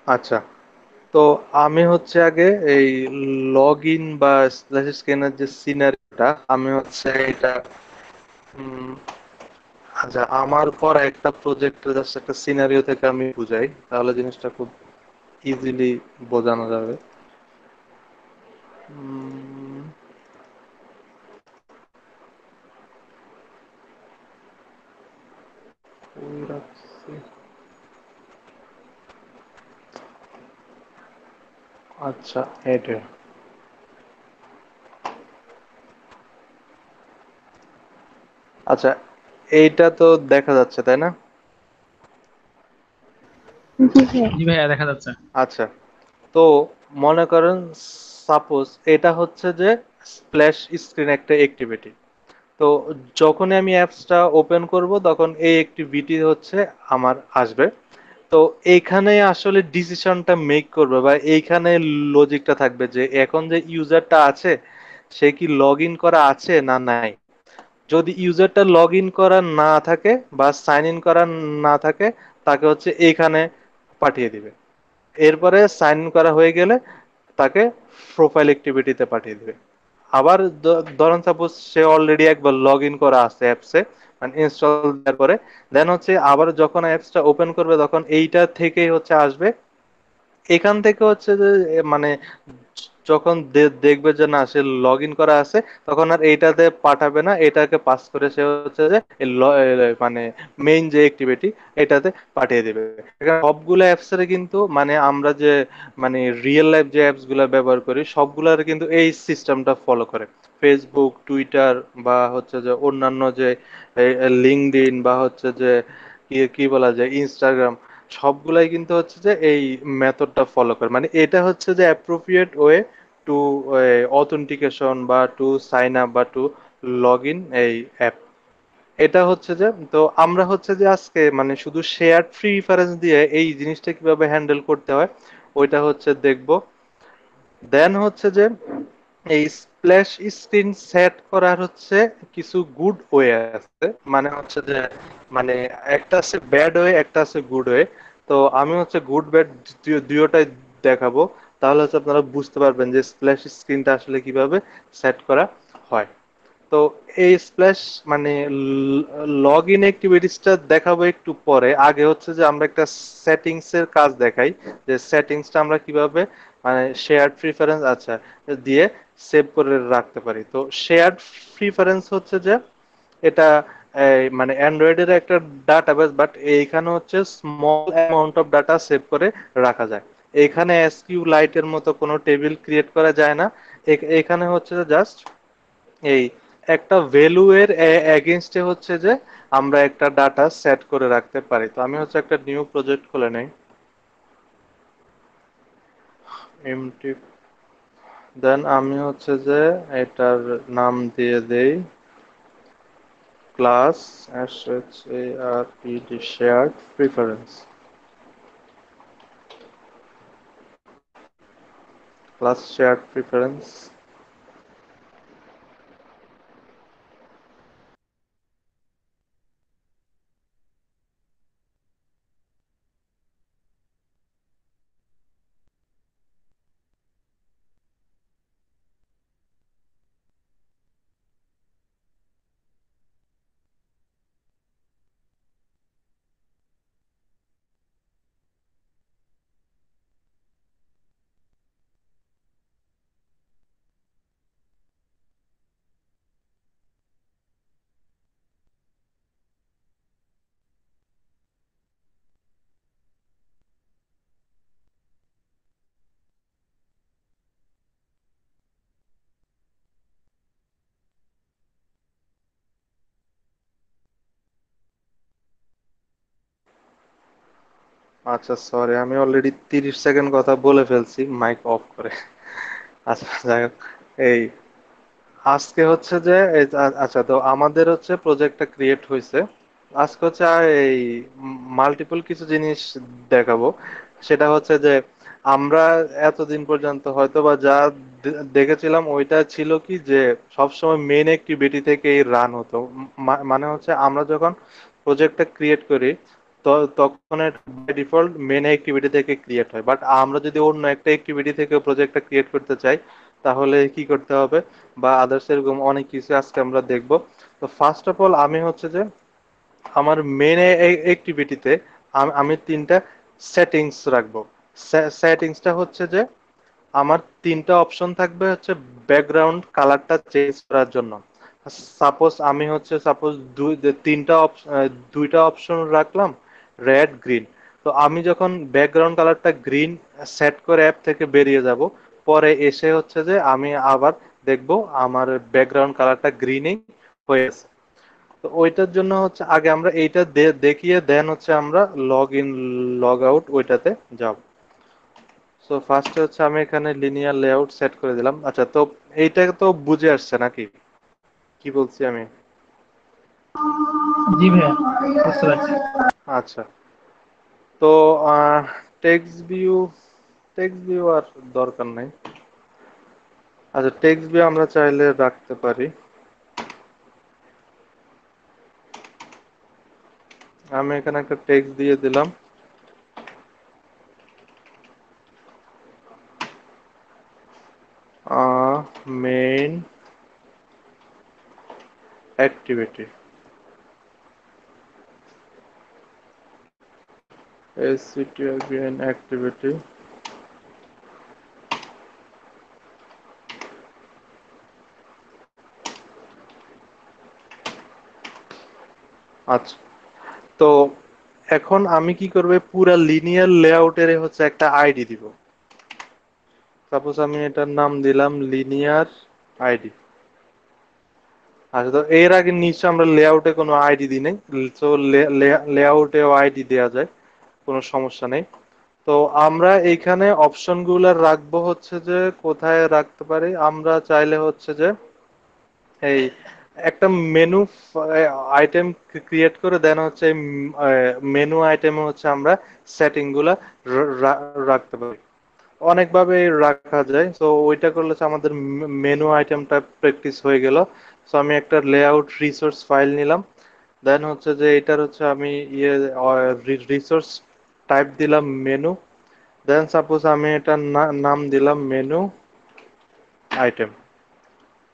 আচ্ছা, তো আমি হচ্ছে আগে এই লগ ইন বা স্প্ল্যাশ স্ক্যানের যে সিনারিটা আমি হচ্ছে এটা উম, আচ্ছা আমার পর একটা প্রজেক্টের জাস্ট একটা সিনারিও থেকে আমি বুঝাই, তাহলে জিনিসটা খুব ইজিলি বোঝানো যাবে। উম, কই রাখছি? আচ্ছা, এটা আচ্ছা, এইটা তো দেখা যাচ্ছে তাই না? জি ভাইয়া। জি ভাইয়া, দেখা যাচ্ছে। আচ্ছা, তো মনে করেন সাপোজ এটা হচ্ছে যে স্প্ল্যাশ স্ক্রিন একটা অ্যাক্টিভিটি। তো যখনই আমি অ্যাপসটা ওপেন করব তখন এই অ্যাক্টিভিটি হচ্ছে আমার আসবে। তো এইখানে আসলে ডিসিশনটা মেক করবে বা এইখানে লজিকটা থাকবে যে এখন যে ইউজারটা আছে সে কি লগ ইন করা আছে না নাই। যদি ইউজারটা লগ ইন করা না থাকে বা সাইন ইন করা না থাকে তাকে হচ্ছে এইখানে পাঠিয়ে দিবে। এরপরে সাইন ইন করা হয়ে গেলে তাকে প্রোফাইল অ্যাক্টিভিটিতে পাঠিয়ে দিবে। আবার ধরেন সাপোজ সে অলরেডি একবার লগ ইন করা আছে অ্যাপসে, মানে ইনস্টল দেওয়ার পরে দেন হচ্ছে আবার যখন অ্যাপসটা ওপেন করবে তখন এইটা থেকেই হচ্ছে আসবে। এখান থেকে হচ্ছে যে মানে যখন দেখবে যে না সে লগ ইন করা আছে তখন আর এইটাতে পাঠাবে না, এটাকে পাস করে সে হচ্ছে যে মানে মেইন যে অ্যাক্টিভিটি এটাতে পাঠিয়ে দিবে। এখানে সবগুলো অ্যাপসের কিন্তু মানে আমরা যে মানে রিয়েল লাইফ যে অ্যাপস গুলা ব্যবহার করি সবগুলার কিন্তু এই সিস্টেমটা ফলো করে। ফেসবুক, টুইটার বা হচ্ছে যে অন্যান্য যে লিঙ্কডইন বা হচ্ছে যে কি কি বলা যায় ইনস্টাগ্রাম, সবগুলাই কিন্তু হচ্ছে যে এই মেথডটা ফলো করে। মানে এটা হচ্ছে যে অ্যাপ্রোপ্রিয়েট ওয়ে টু অথেন্টিকেশন বা টু সাইন আপ বা টু লগ ইন এই অ্যাপ। এটা হচ্ছে যে তো আমরা হচ্ছে যে আজকে মানে শুধু শেয়ার প্রিফারেন্স দিয়ে এই জিনিসটা কিভাবে হ্যান্ডেল করতে হয় ওইটা হচ্ছে দেখবো। দেন হচ্ছে যে এই স্প্ল্যাশ স্ক্রিন সেট করার হচ্ছে কিছু গুড ওয়ে আছে। মানে হচ্ছে যে মানে একটা আছে ব্যাড ওয়ে একটা আছে গুড ওয়ে। তো আমি হচ্ছে গুড ব্যাড দুটোটাই দেখাবো, তাহলে হচ্ছে আপনারা বুঝতে পারবেন যে স্প্ল্যাশ স্ক্রিনটা আসলে কিভাবে সেট করা হয়। তো এই স্প্ল্যাশ মানে লগ ইন অ্যাক্টিভিটিসটা দেখাবো একটু পরে। আগে হচ্ছে যে আমরা একটা সেটিংস এর কাজ দেখাই যে সেটিংসটা আমরা কিভাবে মানে শেয়ার্ড প্রিফারেন্স আচ্ছা দিয়ে সেভ করে রাখতে পারি। তো শেয়ার্ড প্রিফারেন্স হচ্ছে যে এটা এই মানে অ্যান্ড্রয়েডের একটা ডাটাবেস, বাট এইখানে হচ্ছে small amount of data save করে রাখা যায়। এখানে এসকিউ লাইটের মতো কোনো টেবিল ক্রিয়েট করা যায় না। এখানে হচ্ছে জাস্ট এই একটা ভ্যালু এর এগেইনস্টে হচ্ছে যে আমরা একটা ডাটা সেট করে রাখতে পারি। তো আমি হচ্ছে একটা নিউ প্রজেক্ট খুলে নেই, এমটি। দেন আমি হচ্ছে যে এটার নাম দিয়ে দেই class S H A R E D shared preference, class shared preference. আচ্ছা সরি, আমি অলরেডি 30 সেকেন্ড কথা বলে ফেলছি মাইক অফ করে। আচ্ছা যাই হোক, এই আজকে হচ্ছে যে আচ্ছা তো আমাদের হচ্ছে প্রজেক্টটা ক্রিয়েট হয়েছে। আজকে হচ্ছে এই মাল্টিপল কিছু জিনিস দেখাবো। সেটা হচ্ছে যে আমরা এতদিন পর্যন্ত হয়তো বা যা দেখেছিলাম ওইটা ছিল কি যে সবসময় মেন অ্যাক্টিভিটি থেকেই রান হতো। মানে হচ্ছে আমরা যখন প্রজেক্টটা ক্রিয়েট করি তখন বাই ডিফল্ট মেন অ্যাক্টিভিটি থেকে ক্রিয়েট হয়। বাট আমরা যদি অন্য একটা অ্যাক্টিভিটি থেকে প্রজেক্টটা ক্রিয়েট করতে চাই তাহলে কি করতে হবে, বা আদার্স এরকম অনেক কিছু আজকে আমরা দেখব। তো ফার্স্ট অফ অল আমি হচ্ছে যে আমার মেন অ্যাক্টিভিটিতে আমি তিনটা সেটিংস রাখবো। সেটিংসটা হচ্ছে যে আমার তিনটা অপশন থাকবে হচ্ছে ব্যাকগ্রাউন্ড কালারটা চেঞ্জ করার জন্য। সাপোজ আমি হচ্ছে সাপোজ দুইটা অপশন রাখলাম, রেড গ্রিন। তো আমি যখন ব্যাকগ্রাউন্ড কালারটা গ্রিন সেট করে অ্যাপ থেকে বেরিয়ে যাব, পরে এসে হচ্ছে যে আমি আবার দেখব আমার ব্যাকগ্রাউন্ড কালারটা গ্রিনই হয়ে আছে। তো ওইটার জন্য হচ্ছে আগে আমরা এইটা দেখিয়ে দেন হচ্ছে আমরা লগ ইন লগ আউট ওইটাতে যাব। সো ফার্স্টে হচ্ছে আমি এখানে লিনিয়ার লেআউট সেট করে দিলাম। আচ্ছা, তো এইটা তো বুঝে আসছে নাকি কি বলছি আমি? জি ভাইয়া, বুঝতে পারছি। আচ্ছা, তো টেক্সট ভিউ আর দরকার নাই। আচ্ছা, টেক্সট ভিউ আমরা চাইলে রাখতে পারি। আমি এখানে একটা টেক্সট দিয়ে দিলাম, মেইন অ্যাক্টিভিটি, SCTIBN অ্যাক্টিভিটি। আচ্ছা, তো এখন আমি কি করব, পুরা লিনিয়ার লেআউটের হচ্ছে একটা আইডি দিব। সাপোজ আমি এটার নাম দিলাম লিনিয়ার আইডি। আচ্ছা, তো এর আগে নিশ্চয় আমরা লেআউটে কোনো আইডি দিই নাই। তো লেআউটেও আইডি দেওয়া যায়, কোনো সমস্যা নেই। তো আমরা এইখানে অপশনগুলো রাখবো হচ্ছে যে কোথায় রাখতে পারি, আমরা চাইলে হচ্ছে যে এই একটা মেনু আইটেম ক্রিয়েট করে দেন হচ্ছে মেনু আইটেমে হচ্ছে আমরা সেটিং গুলা রাখতে পারি। অনেকভাবে রাখা যায়। তো ওইটা করলে হচ্ছে আমাদের মেনু আইটেমটা প্র্যাকটিস হয়ে গেল। সো আমি একটা লেআউট রিসোর্স ফাইল নিলাম। দেন হচ্ছে যে এটার হচ্ছে আমি ইয়ে রিসোর্স টাইপ দিলাম মেনু। দেন সাপোজ আমি এটার নাম দিলাম মেনু আইটেম,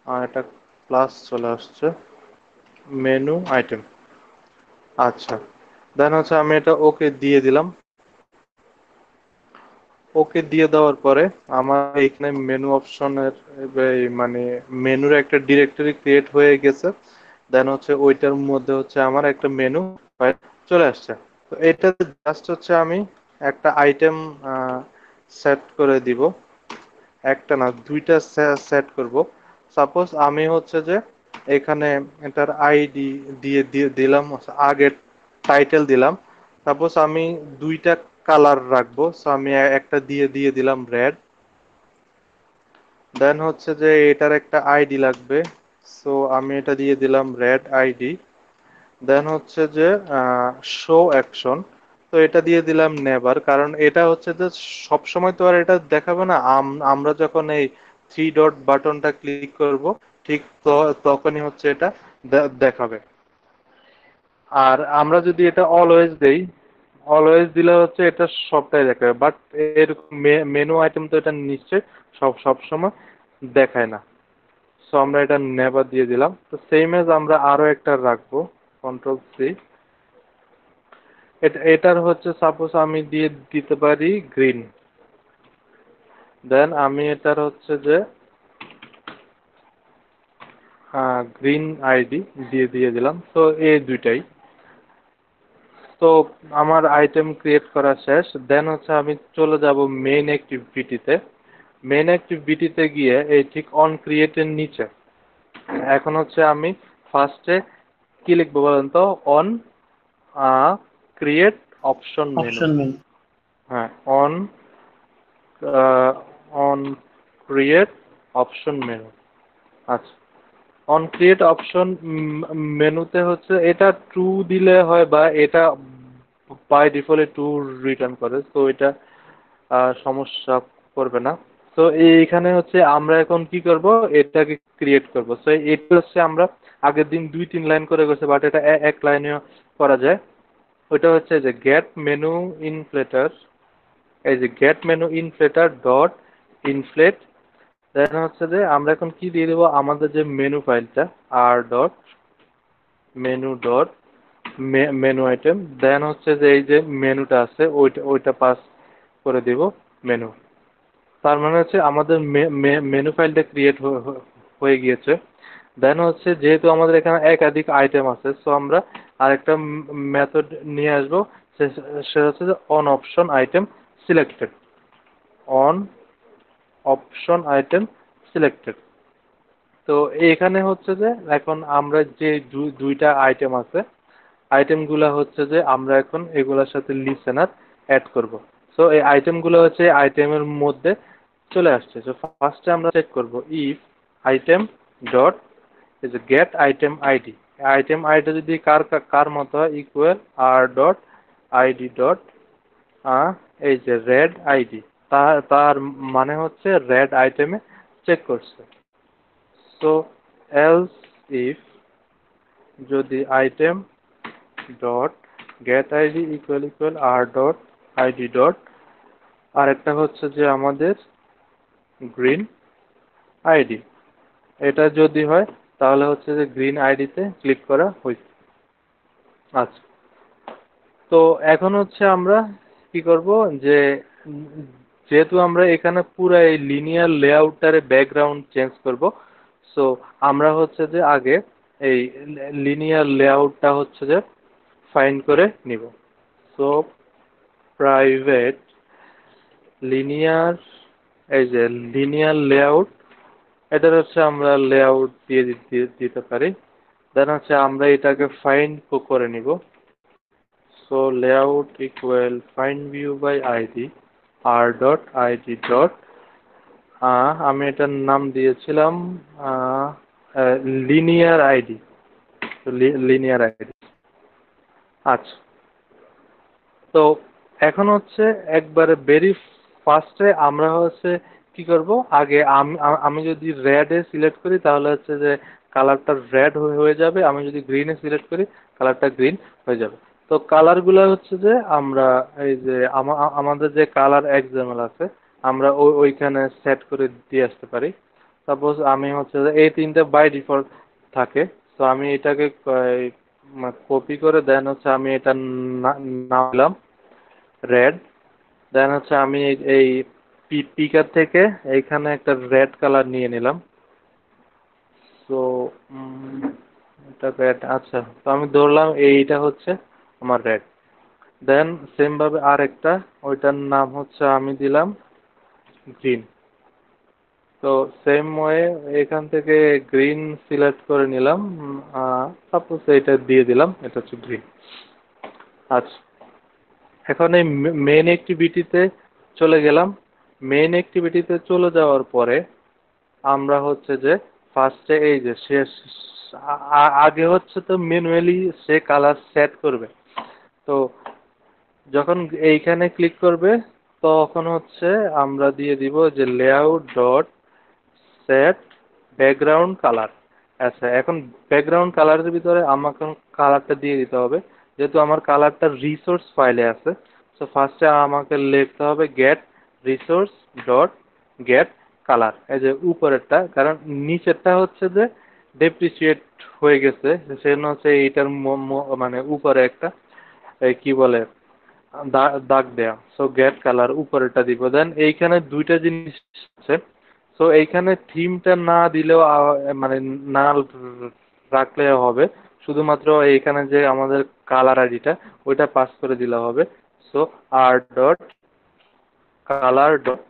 আর এটা প্লাস চলে আসছে, মেনু আইটেম। আচ্ছা, দেন হচ্ছে আমি এটা ওকে দিয়ে দিলাম। ওকে দিয়ে দেওয়ার পরে আমার এখানে মেনু অপশনের মানে মেনুর একটা ডিরেক্টরি ক্রিয়েট হয়ে গেছে। দেন হচ্ছে ওইটার মধ্যে হচ্ছে আমার একটা মেনু চলে আসছে। তো এটাতে জাস্ট হচ্ছে আমি একটা আইটেম সেট করে দিব, একটা না দুইটা সেট করব। সাপোজ আমি হচ্ছে যে এখানে এটার আইডি দিয়ে দিলাম, আগে টাইটেল দিলাম। সাপোজ আমি দুইটা কালার রাখবো, সো আমি একটা দিয়ে দিলাম রেড। দেন হচ্ছে যে এটার একটা আইডি লাগবে, সো আমি এটা দিয়ে দিলাম রেড আইডি। দেন হচ্ছে যে শো অ্যাকশন, তো এটা দিয়ে দিলাম নেভার, কারণ এটা হচ্ছে যে সব সময় তো আর এটা দেখাবে না। আমরা যখন এই থ্রি ডট বাটনটা ক্লিক করব ঠিক তখনই হচ্ছে এটা দেখাবে। আর আমরা যদি এটা অলওয়েজ দেই, অলওয়েজ দিলে হচ্ছে এটা সবটাই দেখাবে। বাট এর মেনু আইটেম তো এটা নিশ্চয়ই সব সময় দেখায় না। সো আমরা এটা নেভার দিয়ে দিলাম। তো সেম এজ আমরা আরো একটা রাখবো, কন্ট্রোল সি। এটার হচ্ছে সাপোজ আমি দিয়ে দিতে পারি গ্রিন। দেন আমি এটার হচ্ছে যে গ্রিন আইডি দিয়ে দিলাম। তো এই দুইটাই। তো আমার আইটেম ক্রিয়েট করা শেষ। দেন হচ্ছে আমি চলে যাব মেইন অ্যাক্টিভিটিতে। মেইন অ্যাক্টিভিটিতে গিয়ে এই ঠিক অন ক্রিয়েটের নিচে এখন হচ্ছে আমি ফার্স্টে কি লিখবো বলেন তো? On create option menu. Option menu. হ্যাঁ, on on create option menu. আচ্ছা, অন ক্রিয়েট অপশন মেনুতে হচ্ছে এটা ট্রু দিলে হয়, বা এটা বাই ডিফল্ট ট্রু রিটার্ন করে, তো এটা সমস্যা করবে না। তো এইখানে হচ্ছে আমরা এখন কি করব, এটাকে ক্রিয়েট করব। তো এটা হচ্ছে আমরা আগের দিন 2-3 লাইন করে গেছে, বাট এটা এক লাইনেও করা যায়। ওইটা হচ্ছে যে গেট মেনু ইনফ্লেটার, এই যে get menu inflater dot inflate. Then হচ্ছে যে আমরা এখন কি দিয়ে দেবো, আমাদের যে মেনু ফাইলটা R dot menu dot menu item, then হচ্ছে যে এই যে মেনুটা আছে ওইটা ওইটা পাস করে দিব মেনু। তার মানে হচ্ছে আমাদের মেনু ফাইলটা ক্রিয়েট হয়ে গিয়েছে। দেন হচ্ছে যেহেতু আমাদের এখানে একাধিক আইটেম আছে, সো আমরা আরেকটা মেথড নিয়ে আসবো, সেটা হচ্ছে যে on option item selected, on option item selected. তো এখানে হচ্ছে যে এখন আমরা যে দুইটা আইটেম আছে, আইটেমগুলো হচ্ছে যে আমরা এখন এগুলোর সাথে লিসেনার অ্যাড করব। সো এই আইটেমগুলো হচ্ছে আইটেমের মধ্যে চলে আসছে। সো ফার্স্টে আমরা চেক করব if item dot is a get item id, item ID যদি কার কার মতো হয় equal R dot ID dot এই যে রেড আইডি, তার তার মানে হচ্ছে রেড আইটেমে চেক করছে। সো এলস ইফ যদি item dot get ID equal equal R dot ID dot আরেকটা হচ্ছে যে আমাদের গ্রিন আইডি, এটা যদি হয় তাহলে হচ্ছে যে গ্রিন আইডিতে ক্লিক করা হয়েছে। আচ্ছা, তো এখন হচ্ছে আমরা কি করব যে যেহেতু আমরা এখানে পুরো এই লিনিয়ার লেআউটটারে ব্যাকগ্রাউন্ড চেঞ্জ করব, সো আমরা হচ্ছে যে আগে এই লিনিয়ার লেআউটটা হচ্ছে যে ফাইন্ড করে নিব। সো প্রাইভেট লিনিয়ার, এই যে লিনিয়ার লেআউট, এটা হচ্ছে আমরা লেআউট দিয়ে দিতে পারি। দেন হচ্ছে আমরা এটাকে ফাইন্ড করে নিব। So layout equal find view by ID R dot ID dot, আমি এটার নাম দিয়েছিলাম লিনিয়ার আইডি, লিনিয়ার আইডি। আচ্ছা, তো এখন হচ্ছে একবারে ভেরি ফার্স্টে আমরা হচ্ছে কি করব, আগে আমি আমি যদি রেডে সিলেক্ট করি তাহলে হচ্ছে যে কালারটা রেড হয়ে যাবে, আমি যদি গ্রিনে সিলেক্ট করি কালারটা গ্রিন হয়ে যাবে। তো কালারগুলো হচ্ছে যে আমরা এই যে আমাদের যে কালার এক্সাম্পল আছে আমরা ওইখানে সেট করে দিয়ে আসতে পারি। সাপোজ আমি হচ্ছে যে এই তিনটে বাই ডিফল্ট থাকে, তো আমি এটাকে কপি করে দেন হচ্ছে আমি এটা নাম দিলাম রেড। দেন হচ্ছে আমি এই পিকার থেকে এইখানে একটা রেড কালার নিয়ে নিলাম। তো এটা রেড, আচ্ছা, তো আমি ধরলাম এইটা হচ্ছে আমার রেড। দেন সেম ভাবে আর একটা, ওইটার নাম হচ্ছে আমি দিলাম গ্রিন। তো সেম ওয়ে এখান থেকে গ্রিন সিলেক্ট করে নিলাম, সাপোজ এটা দিয়ে দিলাম, এটা হচ্ছে গ্রিন। আচ্ছা, এখন এই মেইন অ্যাক্টিভিটিতে চলে গেলাম। মেইন অ্যাক্টিভিটিতে চলে যাওয়ার পরে আমরা হচ্ছে যে ফার্স্টে এই যে সে আগে হচ্ছে তো ম্যানুয়ালি সে কালার সেট করবে। তো যখন এইখানে ক্লিক করবে তখন হচ্ছে আমরা দিয়ে দিব যে layout dot set background colour. আচ্ছা, এখন ব্যাকগ্রাউন্ড কালারের ভিতরে আমাকে কালারটা দিয়ে দিতে হবে, যেহেতু আমার কালারটা রিসোর্স ফাইলে আছে। সো ফার্স্টে আমাকে লিখতে হবে get resource dot get colour, এই যে উপরেরটা, কারণ নিচেরটা হচ্ছে যে ডেপ্রিসিয়েট হয়ে গেছে, সেজন্য হচ্ছে এইটার মানে উপরে একটা কি বলে দাগ দেয়া। সো গেট কালার উপরেরটা দিব। দেন এইখানে দুইটা জিনিস আছে, সো এইখানে থিমটা না দিলেও মানে না রাখলেও হবে, শুধুমাত্র এইখানে যে আমাদের কালার আইডিটা ওইটা পাস করে দিলে হবে। So R dot colour dot,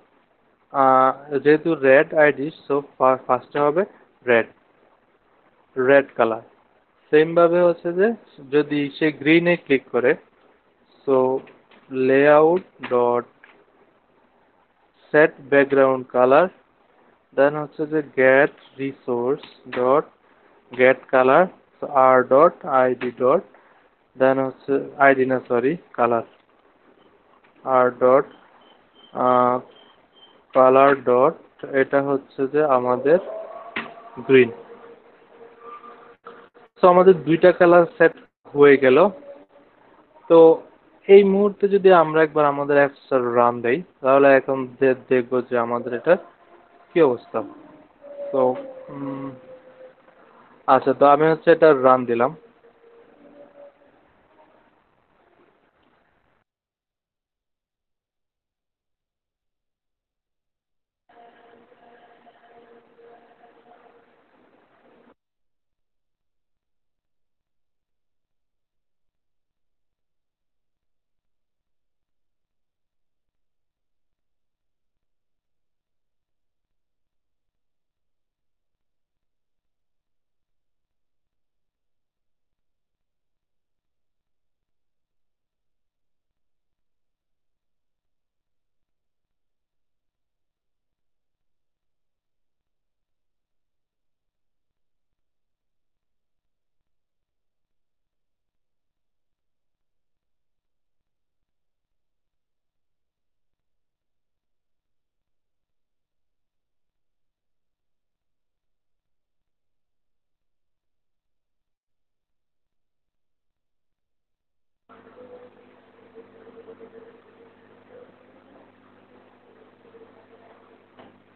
যেহেতু রেড আইডি সো ফার্স্টে হবে রেড, রেড কালার। সেম ভাবে হচ্ছে যে যদি সে গ্রিনে ক্লিক করে, so layout dot set background colour, then হচ্ছে যে get resource dot get colour, R dot ID dot, then হচ্ছে আইডি না sorry colour, R dot colour dot, এটা হচ্ছে যে আমাদের গ্রিন। তো আমাদের দুইটা কালার সেট হয়ে গেল। তো এই মুহূর্তে যদি আমরা একবার আমাদের অ্যাপসটা রান দেই, তাহলে এখন দেখবো যে আমাদের এটা কি অবস্থা। তো উম, আচ্ছা, তো আমি হচ্ছে এটা রান দিলাম।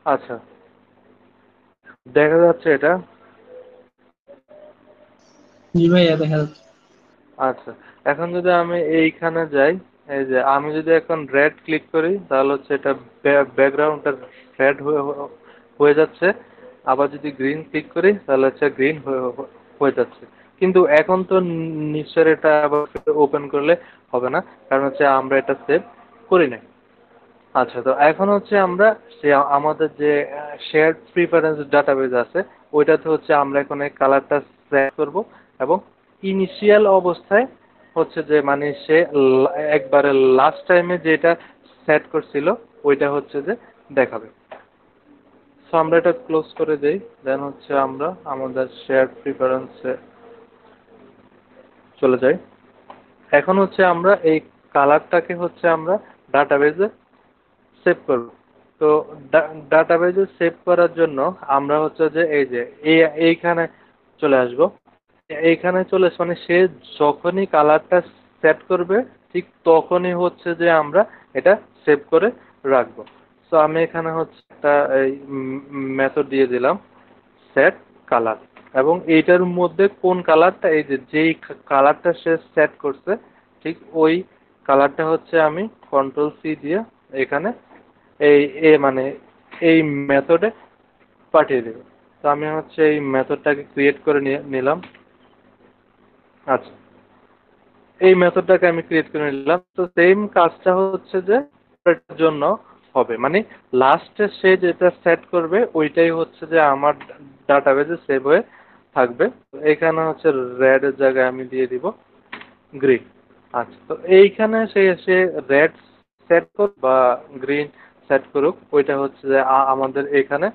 আচ্ছা, দেখা যাচ্ছে এটা। জি ভাইয়া, দেখা যাচ্ছে। আচ্ছা, এখন যদি আমি এইখানে যাই, এই যে আমি যদি এখন রেড ক্লিক করি, তাহলে হচ্ছে এটা ব্যাকগ্রাউন্ডটা রেড হয়ে যাচ্ছে। আবার যদি গ্রিন ক্লিক করি, তাহলে হচ্ছে গ্রিন হয়ে যাচ্ছে। কিন্তু এখন তো নিশ্চয় এটা আবার ওপেন করলে হবে না, কারণ হচ্ছে আমরা এটা সেভ করি নাই। আচ্ছা, তো এখন হচ্ছে আমরা সে আমাদের যে শেয়ার্ড প্রিফারেন্স ডাটাবেজ আছে, ওইটাতে হচ্ছে আমরা এখন এই কালারটা সেট করব, এবং ইনিশিয়াল অবস্থায় হচ্ছে যে মানে সে একবারে লাস্ট টাইমে যেটা সেট করছিল ওইটা হচ্ছে যে দেখাবে। সো আমরা এটা ক্লোজ করে দেই। দেন হচ্ছে আমরা আমাদের শেয়ার্ড প্রিফারেন্সে চলে যাই। এখন হচ্ছে আমরা এই কালারটাকে হচ্ছে আমরা ডাটাবেজে সেভ করব। তো ডাটাবেজে সেভ করার জন্য আমরা হচ্ছে যে এই যে এইখানে চলে আসব। এইখানে চলে মানে সে যখনই কালারটা সেট করবে, ঠিক তখনই হচ্ছে যে আমরা এটা সেভ করে রাখবো। তো আমি এখানে হচ্ছে একটা এই মেথড দিয়ে দিলাম, সেট কালার। এবং এইটার মধ্যে কোন কালারটা, এই যে যেই কালারটা সে সেট করছে, ঠিক ওই কালারটা হচ্ছে আমি কন্ট্রোল সি দিয়ে এখানে এই মানে এই মেথডে পাঠিয়ে দেব। তো আমি হচ্ছে এই মেথডটাকে ক্রিয়েট করে নিলাম। আচ্ছা, এই মেথডটাকে আমি ক্রিয়েট করে নিলাম। তো সেম কাজটা হচ্ছে যে এটার জন্য হবে, মানে লাস্টে সে যেটা সেট করবে ওইটাই হচ্ছে যে আমার ডাটাবেজে সেভ হয়ে থাকবে। এখানে হচ্ছে রেড এর জায়গায় আমি দিয়ে দিব গ্রিন। আচ্ছা, তো এইখানে সে রেড সেট করুক বা গ্রিন সেট করুক, ওইটা হচ্ছে যে আমাদের এখানে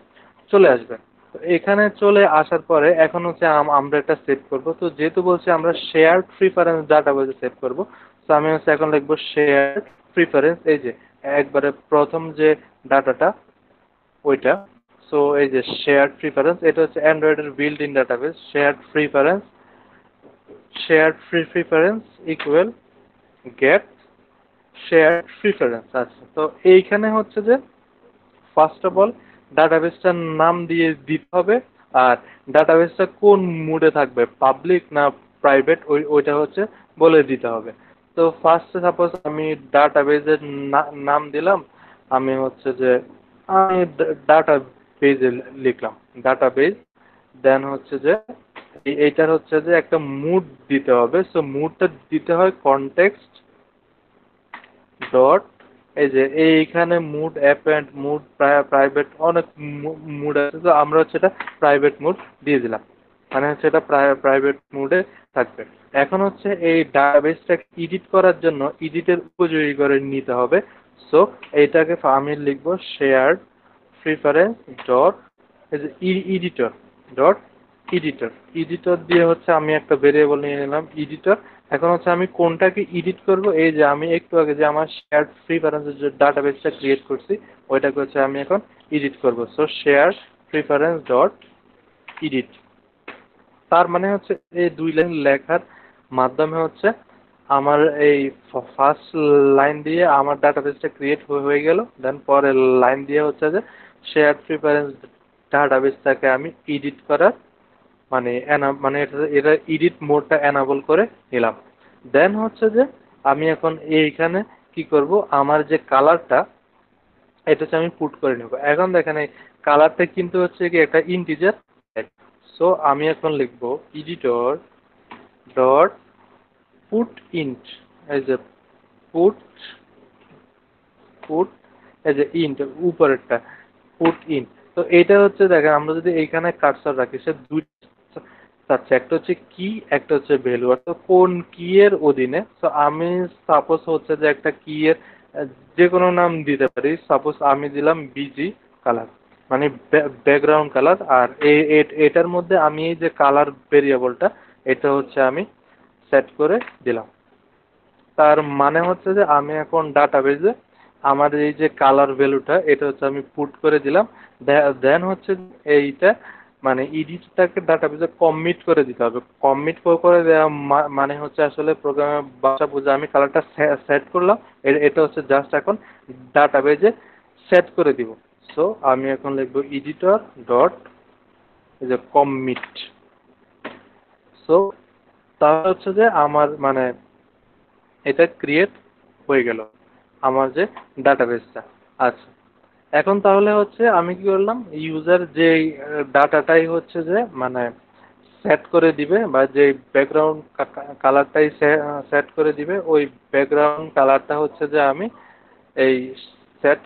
চলে আসবে। তো এখানে চলে আসার পরে এখন হচ্ছে আমরা এটা সেভ করব। তো যেহেতু বলছি আমরা শেয়ার প্রিফারেন্স ডাটাবেজে সেভ করব, তো আমি হচ্ছে এখন লিখবো শেয়ার প্রিফারেন্স, এই যে একবারে প্রথম যে ডাটাটা ওইটা। সো এই যে শেয়ার প্রিফারেন্স, এটা হচ্ছে অ্যান্ড্রয়েডের built in database. Share preference equal get share preference. আচ্ছা, তো এইখানে হচ্ছে যে ফার্স্ট অফ অল ডাটাবেসটার নাম দিয়ে দিতে হবে। আর ডাটাবেসটা কোন মুডে থাকবে, পাবলিক না প্রাইভেট, ওইটা হচ্ছে বলে দিতে হবে। তো ফার্স্টে সাপোজ আমি ডাটাবেসের নাম দিলাম, আমি হচ্ছে যে আমি ডাটা বেজে লিখলাম ডাটাবেজ। দেন হচ্ছে যে এইটার হচ্ছে যে একটা মুড দিতে হবে। সো মুডটা দিতে হয় কনটেক্সট ডট, এই যে এইখানে mode app and mode private অনেক মুড আছে, তো আমরা হচ্ছে এটা প্রাইভেট মুড দিয়ে দিলাম, মানে হচ্ছে এটা প্রাইভেট মুডে থাকবে। এখন হচ্ছে এই ডাটাবেসটাকে এডিট করার জন্য এডিটের উপযোগী করে নিতে হবে। সো এইটাকে আমি লিখবো শেয়ার প্রিফারেন্স ডট, এই যে এডিটর ডট এডিটর। এডিটর দিয়ে হচ্ছে আমি একটা ভেরিয়েবল নিয়ে নিলাম এডিটর। এখন হচ্ছে আমি কোনটাকে এডিট করব, এই যে আমি একটু আগে যে আমার শেয়ার প্রিফারেন্সের যে ডাটাবেসটা ক্রিয়েট করছি ওইটাকে হচ্ছে আমি এখন এডিট করব। So share preference dot edit. তার মানে হচ্ছে এই দুই লাইন লেখার মাধ্যমে হচ্ছে আমার এই ফার্স্ট লাইন দিয়ে আমার ডাটাবেসটা ক্রিয়েট হয়ে গেল। দেন পরের লাইন দিয়ে হচ্ছে যে শেয়ার্ড প্রিফারেন্স ডাটাবেসটাকে আমি এডিট করার মানে মানে এটা এডিট মোডটা এনাবল করে নিলাম। দেন হচ্ছে যে আমি এখন এইখানে কি করব, আমার যে কালারটা এটা হচ্ছে আমি পুট করে নেব। এখন দেখেন এই কালারটা কিন্তু হচ্ছে কি একটা ইন্টিজার। সো আমি এখন লিখব এডিটর ডট পুট ইন্ট, এই যে পুট পুট এই যে ইন্ট উপরেরটা পুট ইন। তো এটা হচ্ছে দেখেন আমরা যদি এইখানে কার্সর রাখি সে দুইটা চাচ্ছে, একটা হচ্ছে কি একটা হচ্ছে ভ্যালু, অর্থাৎ কোন কি এর অধীনে। তো আমি সাপোজ হচ্ছে যে একটা কি এর যে কোনো নাম দিতে পারি। সাপোজ আমি দিলাম বিজি কালার মানে ব্যাকগ্রাউন্ড কালার। আর এটার মধ্যে আমি এই যে কালার ভেরিয়েবলটা এটা হচ্ছে আমি সেট করে দিলাম। তার মানে হচ্ছে যে আমি এখন ডাটাবেজে আমার এই যে কালার ভ্যালুটা এটা হচ্ছে আমি পুট করে দিলাম। দেন হচ্ছে এইটা মানে এডিটটাকে ডাটাবেজে কমিট করে দিতে হবে। কমিট করে দেওয়া মানে হচ্ছে আসলে প্রোগ্রামের ভাষা বুঝে আমি কালারটা সেট করলাম। এটা হচ্ছে জাস্ট এখন ডাটাবেজে সেট করে দিব। সো আমি এখন লিখবো এডিটর ডট এই যে কমিট। সো তাহলে হচ্ছে যে আমার মানে এটা ক্রিয়েট হয়ে গেল আমার যে ডাটাবেসটা। আচ্ছা, এখন তাহলে হচ্ছে আমি কি করলাম, ইউজার যে ডাটাটাই হচ্ছে যে মানে সেট করে দিবে বা যে ব্যাকগ্রাউন্ড কালারটাই সেট করে দিবে, ওই ব্যাকগ্রাউন্ড কালারটা হচ্ছে যে আমি এই সেট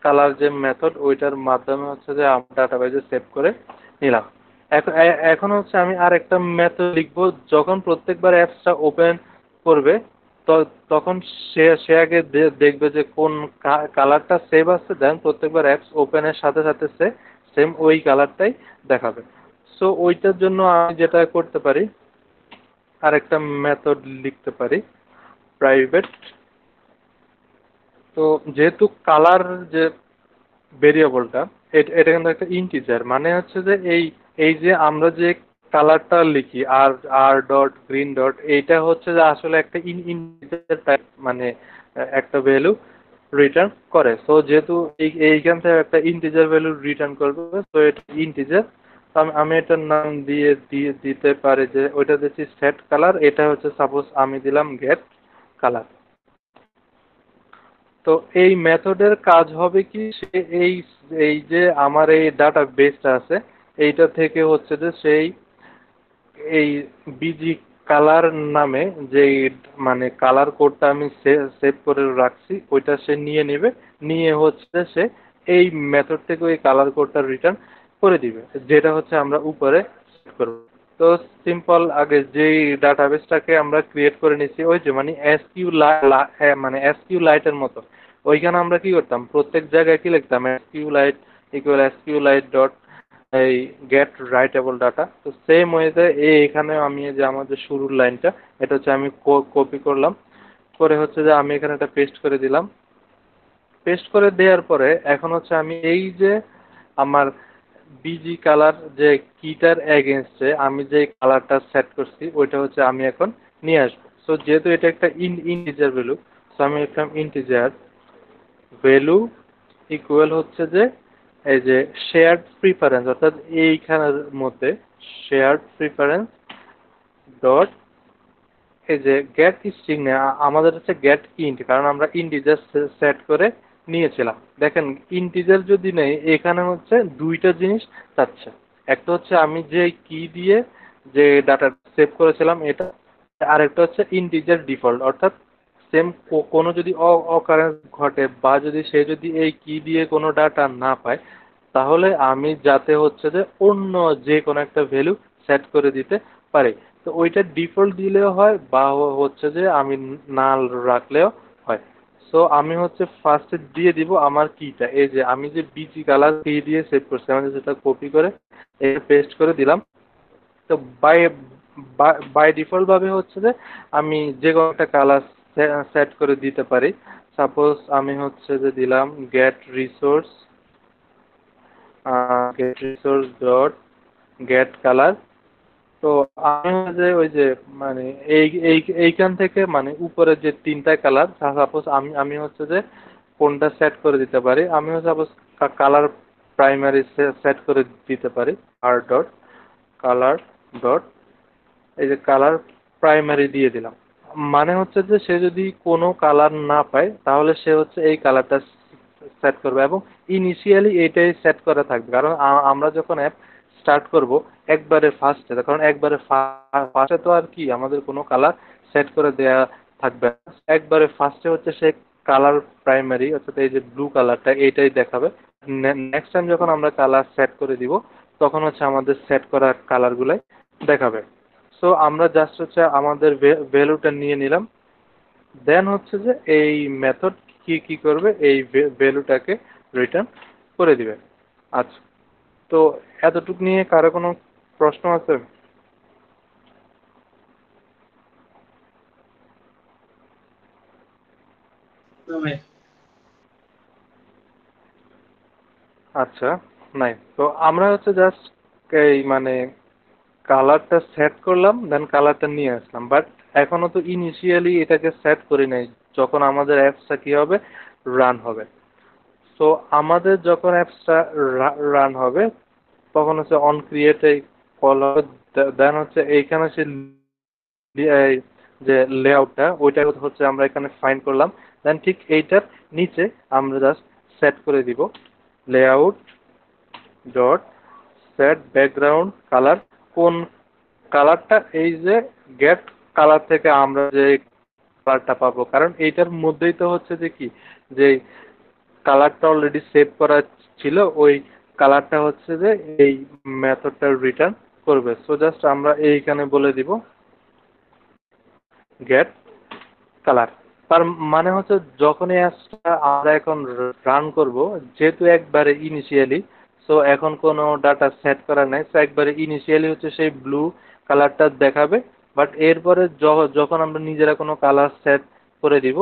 কালার যে মেথড ওইটার মাধ্যমে হচ্ছে যে আমার ডাটাবেজে সেভ করে নিলাম। এখন এখন হচ্ছে আমি আর একটা মেথড লিখবো, যখন প্রত্যেকবার অ্যাপসটা ওপেন করবে তখন সে সে আগে দেখবে যে কোন কালারটা সেভ আছে। দেন প্রত্যেকবার অ্যাপস ওপেনের সাথে সাথে সে সেম ওই কালারটাই দেখাবে। সো ওইটার জন্য আমি যেটা করতে পারি আর একটা মেথড লিখতে পারি প্রাইভেট। তো যেহেতু কালার যে ভেরিয়েবলটা এটা কিন্তু একটা ইন্টিজার, মানে হচ্ছে যে এই এই যে আমরা যে কালারটা লিখি আর আর ডট গ্রিন ডট এইটা হচ্ছে যে আসলে একটা ইন্টিজার টাইপ মানে একটা ভ্যালু রিটার্ন করে। সো যেহেতু এইখান থেকে একটা ইন্টিজার ভ্যালু রিটার্ন করবে, তো এটা ইন্টিজার। আমি এটার নাম দিয়ে দিয়ে দিতে পারি যে ওইটা দিচ্ছি সেট কালার। এটা হচ্ছে সাপোজ আমি দিলাম গেট কালার। তো এই মেথডের কাজ হবে কি, সে এই এই যে আমার এই ডাটা বেসটা আছে এইটা থেকে হচ্ছে যে সেই এই বিজি কালার নামে যে মানে কালার কোডটা আমি সেভ করে রাখছি ওইটা সে নিয়ে নেবে। নিয়ে হচ্ছে সে এই মেথড থেকে ওই কালার কোডটা রিটার্ন করে দিবে, যেটা হচ্ছে আমরা উপরে সেট করব। তো সিম্পল আগে যেই ডাটাবেসটাকে আমরা ক্রিয়েট করে নিছি ওই যে মানে এসকিউ মানে এসকিউ লাইটের মতো, ওইখানে আমরা কি করতাম প্রত্যেক জায়গায় কি লিখতাম SQ light equal SQ light dot এই গেট রাইটেবল ডাটা। তো সেম ওয়েতে এখানে আমি যে আমাদের শুরুর লাইনটা এটা হচ্ছে আমি কপি করলাম, করে হচ্ছে যে আমি এখানে একটা পেস্ট করে দিলাম। পেস্ট করে দেওয়ার পরে এখন হচ্ছে আমি এই যে আমার বিজি কালার যে কিটার এগেনস্টে আমি যে কালারটা সেট করছি ওইটা হচ্ছে আমি এখন নিয়ে আসবো। সো যেহেতু এটা একটা ইন্টিজার ভ্যালু, সো আমি লিখলাম ইন্টিজার ভ্যালু ইকুয়াল হচ্ছে যে এই যে শেয়ার্ড প্রিফারেন্স, অর্থাৎ এইখানের মধ্যে শেয়ার্ড প্রিফারেন্স ডট এই যে গেট স্ট্রিং আমাদের হচ্ছে গেট ইন্ট, কারণ আমরা ইন্টিজার সেট করে নিয়েছিলাম। দেখেন ইন্টিজার যদি নেই এখানে হচ্ছে দুইটা জিনিস চাচ্ছে। একটা হচ্ছে আমি যে কি দিয়ে যে ডাটা সেভ করেছিলাম এটা, আরেকটা হচ্ছে ইন্টিজার ডিফল্ট, অর্থাৎ সেম কোনো যদি অকারেন্স ঘটে বা যদি সে যদি এই কি দিয়ে কোনো ডাটা না পায় তাহলে আমি যাতে হচ্ছে যে অন্য যে কোনো একটা ভ্যালু সেট করে দিতে পারি। তো ওইটা ডিফল্ট দিলেও হয় বা হচ্ছে যে আমি নাল রাখলেও হয়। সো আমি হচ্ছে ফার্স্টে দিয়ে দিব আমার কিটা, এই যে আমি যে বিজি কালার কি দিয়ে সেভ করছি আমি সেটা কপি করে এটা পেস্ট করে দিলাম। তো বাই বাই ডিফল্ট ভাবে হচ্ছে যে আমি যে কোনো একটা কালার সেট করে দিতে পারি। সাপোজ আমি হচ্ছে যে দিলাম get resource dot get colour. তো আমি হচ্ছে যে ওই যে মানে এই এই এইখান থেকে মানে উপরে যে তিনটা কালার, সাপোজ আমি আমি হচ্ছে যে কোনটা সেট করে দিতে পারি, আমি হচ্ছে সাপোজ কালার প্রাইমারি সেট করে দিতে পারি। আর ডট কালার ডট এই যে কালার প্রাইমারি দিয়ে দিলাম। মানে হচ্ছে যে সে যদি কোনো কালার না পায় তাহলে সে হচ্ছে এই কালারটা সেট করবে, এবং ইনিশিয়ালি এইটাই সেট করা থাকবে, কারণ আমরা যখন অ্যাপ স্টার্ট করব একবারে ফার্স্টে, কারণ একবারে ফার্স্টে তো আর কি আমাদের কোনো কালার সেট করে দেয়া থাকবে না। একবারে ফার্স্টে হচ্ছে সে কালার প্রাইমারি অর্থাৎ এই যে ব্লু কালারটা এইটাই দেখাবে। নেক্সট টাইম যখন আমরা কালার সেট করে দিব তখন হচ্ছে আমাদের সেট করা কালারগুলাই দেখাবে। সো আমরা জাস্ট হচ্ছে আমাদের ভ্যালুটা নিয়ে নিলাম, দেন হচ্ছে যে এই মেথড কি কি করবে, এই ভ্যালুটাকে রিটার্ন করে দিবে। আচ্ছা, তো এতটুক নিয়ে কারো কোনো প্রশ্ন আছে? না ভাই। আচ্ছা, নাই তো আমরা হচ্ছে জাস্ট এই মানে কালারটা সেট করলাম, দেন কালারটা নিয়ে আসলাম, বাট এখনো তো ইনিশিয়ালি এটাকে সেট করি নাই যখন আমাদের অ্যাপসটা কি হবে, রান হবে। তো আমাদের যখন অ্যাপসটা রান হবে তখন হচ্ছে অন ক্রিয়েটে কল হবে, দেন হচ্ছে এইখানে সে এই যে লেআউটটা ওইটা হচ্ছে আমরা এখানে ফাইন্ড করলাম, দেন ঠিক এইটার নিচে আমরা জাস্ট সেট করে দিব layout dot set background colour. কোন কালারটা, এই যে গেট কালার থেকে আমরা যে কালারটা পাবো, কারণ এইটার মধ্যেই তো হচ্ছে যে কি, যে কালারটা অলরেডি সেভ করা ছিল, ওই কালারটা হচ্ছে যে এই মেথডটা রিটার্ন করবে। সো জাস্ট আমরা এইখানে বলে দিব গেট কালার। তার মানে হচ্ছে যখন এই অ্যাপসটা আমরা এখন রান করব, যেহেতু একবারে ইনিশিয়ালি, সো এখন কোনো ডাটা সেট করা নাই, সো একবারে ইনিশিয়ালি হচ্ছে সেই ব্লু কালারটা দেখাবে। বাট এরপরে যখন আমরা নিজেরা কোনো কালার সেট করে দিব,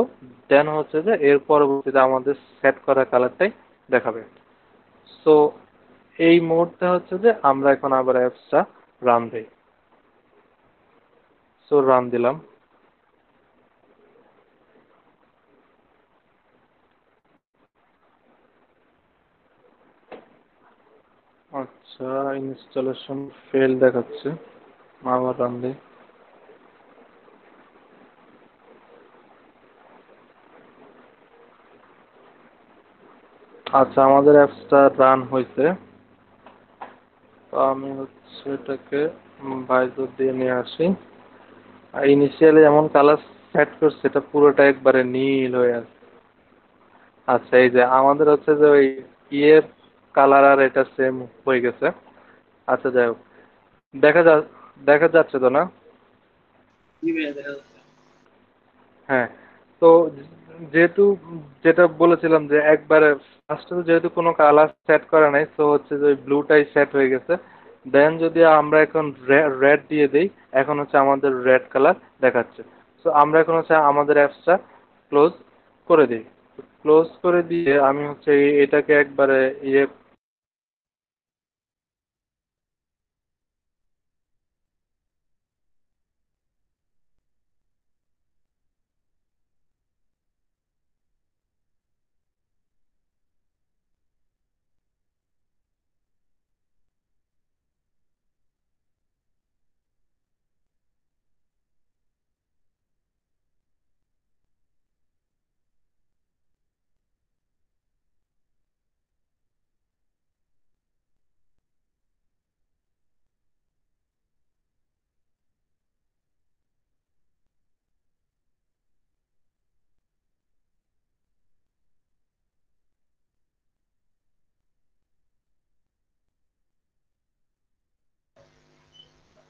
দেন হচ্ছে যে এর পরবর্তীতে আমাদের সেট করা কালারটাই দেখাবে। সো এই মুহূর্তে হচ্ছে যে আমরা এখন আবার অ্যাপসটা রান দিই। সো রান দিলাম। আচ্ছা, ইনস্টলেশন ফেল দেখাচ্ছে, আবার রান দিই। আচ্ছা, আমাদের অ্যাপসটা রান হয়েছে। তো আমি হচ্ছে এটাকে বাইরে দিয়ে নিয়ে আসি। আর ইনিশিয়ালি যেমন কালার সেট করছে এটা পুরোটা একবারে নীল হয়ে আছে। আচ্ছা, এই যে আমাদের হচ্ছে যে ওই ইয়ের কালার আর এটা সেম হয়ে গেছে। আচ্ছা, যাই হোক, দেখা যা দেখা যাচ্ছে তো না? জি ভাইয়া, দেখা যাচ্ছে। হ্যাঁ, তো যেহেতু যেটা বলেছিলাম যে একবারে ফার্স্টে যেহেতু কোনো কালার সেট করা নাই, তো হচ্ছে যে ব্লুটাই সেট হয়ে গেছে। দেন যদি আমরা এখন রেড দিয়ে দিই, এখন হচ্ছে আমাদের রেড কালার দেখাচ্ছে। তো আমরা এখন হচ্ছে আমাদের অ্যাপসটা ক্লোজ করে দিই। ক্লোজ করে দিয়ে আমি হচ্ছে এটাকে একবারে ইয়ে।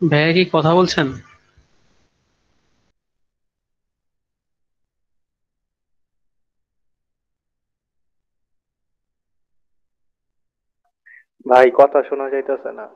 ভাইয়া কি কথা বলছেন? ভাই কথা শোনা যাইতেছে না।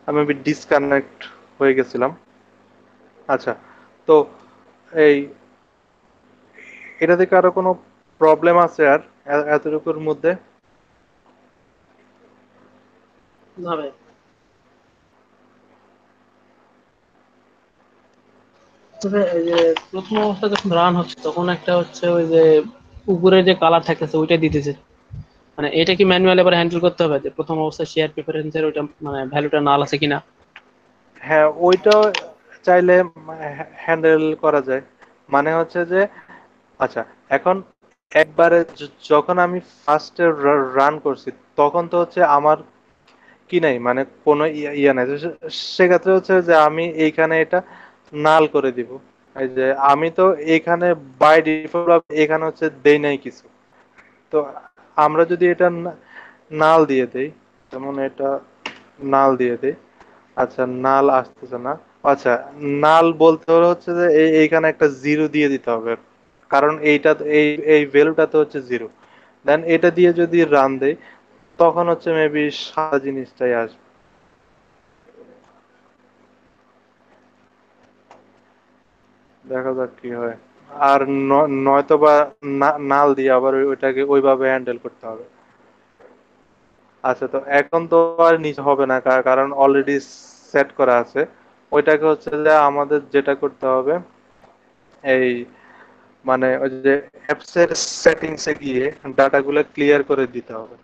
আমি ডিসকানেক্ট হয়ে গেছিলাম। আচ্ছা, তো এই এটা থেকে আরো কোনো প্রবলেম আছে আর এতটুকুর মধ্যে? না ভাই, তবে এই যে প্রথম অবস্থা যখন রান হচ্ছে তখন একটা হচ্ছে ওই যে উপরে যে কালার থাকতেছে ওইটা দিতেছে, মানে এটা কি ম্যানুয়ালি আবার হ্যান্ডেল করতে হবে যে প্রথম অবস্থায় শেয়ার প্রেফারেন্সের ওইটা মানে ভ্যালুটা নাল আছে কিনা? হ্যাঁ, ওইটাও চাইলে হ্যান্ডেল করা যায়। মানে হচ্ছে যে, আচ্ছা, এখন একবারে যখন আমি ফার্স্টে রান করছি, তখন তো হচ্ছে আমার কি নাই, মানে কোনো ইয়া নাই। তো সেক্ষেত্রে হচ্ছে যে আমি এইখানে এটা নাল করে দিব। এই যে আমি তো এখানে বাই ডিফল্ট এখানে হচ্ছে দেই নাই কিছু। তো আমরা যদি এটা নাল দিয়ে দেই, যেমন এটা নাল দিয়ে দেই। আচ্ছা, নাল আসতেছে না। আচ্ছা, নাল বলতে হলে হচ্ছে যে এইখানে একটা জিরো দিয়ে দিতে হবে, কারণ এইটা এই এই ভ্যালুটা তো হচ্ছে জিরো। দেন এটা দিয়ে যদি রান দেই, তখন হচ্ছে মেবি সাদা জিনিসটাই আসবে। দেখা যাক কি হয়। আর নয়তো বা নাল দিয়ে আবার ওইটাকে ওইভাবে হ্যান্ডেল করতে হবে। আচ্ছা, তো এখন তো আর নিচে হবে না, কারণ অলরেডি সেট করা আছে। ওইটাকে হচ্ছে যে আমাদের যেটা করতে হবে, এই মানে ওই যে অ্যাপস এর সেটিংস এ গিয়ে ডাটাগুলো ক্লিয়ার করে দিতে হবে।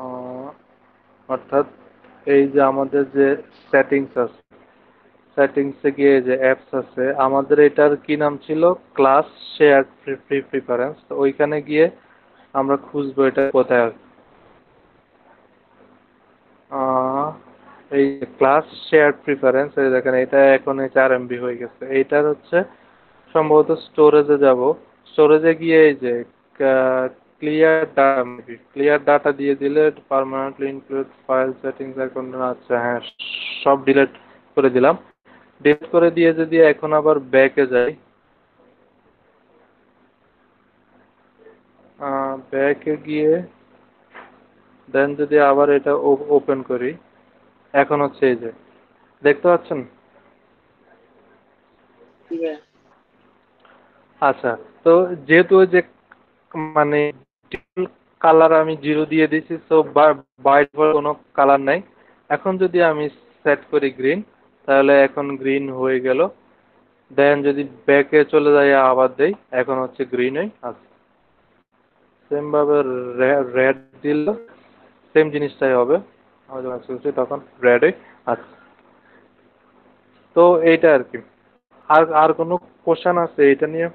আহ, অর্থাৎ এই যে আমাদের যে সেটিংস আছে, সেটিংস এ গিয়ে যে অ্যাপস আছে আমাদের, এটার কি নাম ছিল, ক্লাস শেয়ার প্রিফারেন্স। তো ওইখানে গিয়ে আমরা খুঁজবো এটা কোথায় আছে। আহ, এই ক্লাস শেয়ার প্রিফারেন্স, এই দেখেন এটা এখন 4 MB হয়ে গেছে। এইটার হচ্ছে সম্ভবত স্টোরেজে যাব। স্টোরেজে গিয়ে এই যে ক্লিয়ার ডাটা, ক্লিয়ার ডাটা দিয়ে দিলে পার্মানেন্টলি ইনক্লুড ফাইল সেটিংস এখন। আচ্ছা, হ্যাঁ, সব ডিলিট করে দিলাম। ডিলিট করে দিয়ে যদি এখন আবার ব্যাকে যাই, ব্যাকে গিয়ে দেন যদি আবার এটা ওপেন করি, এখন হচ্ছে এই যে দেখতে পাচ্ছেন। ঠিক আছে। আচ্ছা, তো যেহেতু ওই যে মানে কালার আমি জিরো দিয়ে দিছি, তো বাই ডিফল্ট কোনো কালার নাই। এখন যদি আমি সেট করি গ্রিন, তাহলে এখন গ্রিন হয়ে গেল। দেন যদি ব্যাকে চলে যাই আবার দেই, এখন হচ্ছে গ্রিনই আছে। সেম ভাবে রেড দিল, সেম জিনিসটাই হবে। আমি যখন খুলছি তখন রেডই আছে। তো এইটা আর কি। আর আর কোনো কোশ্চেন আছে এটা নিয়ে?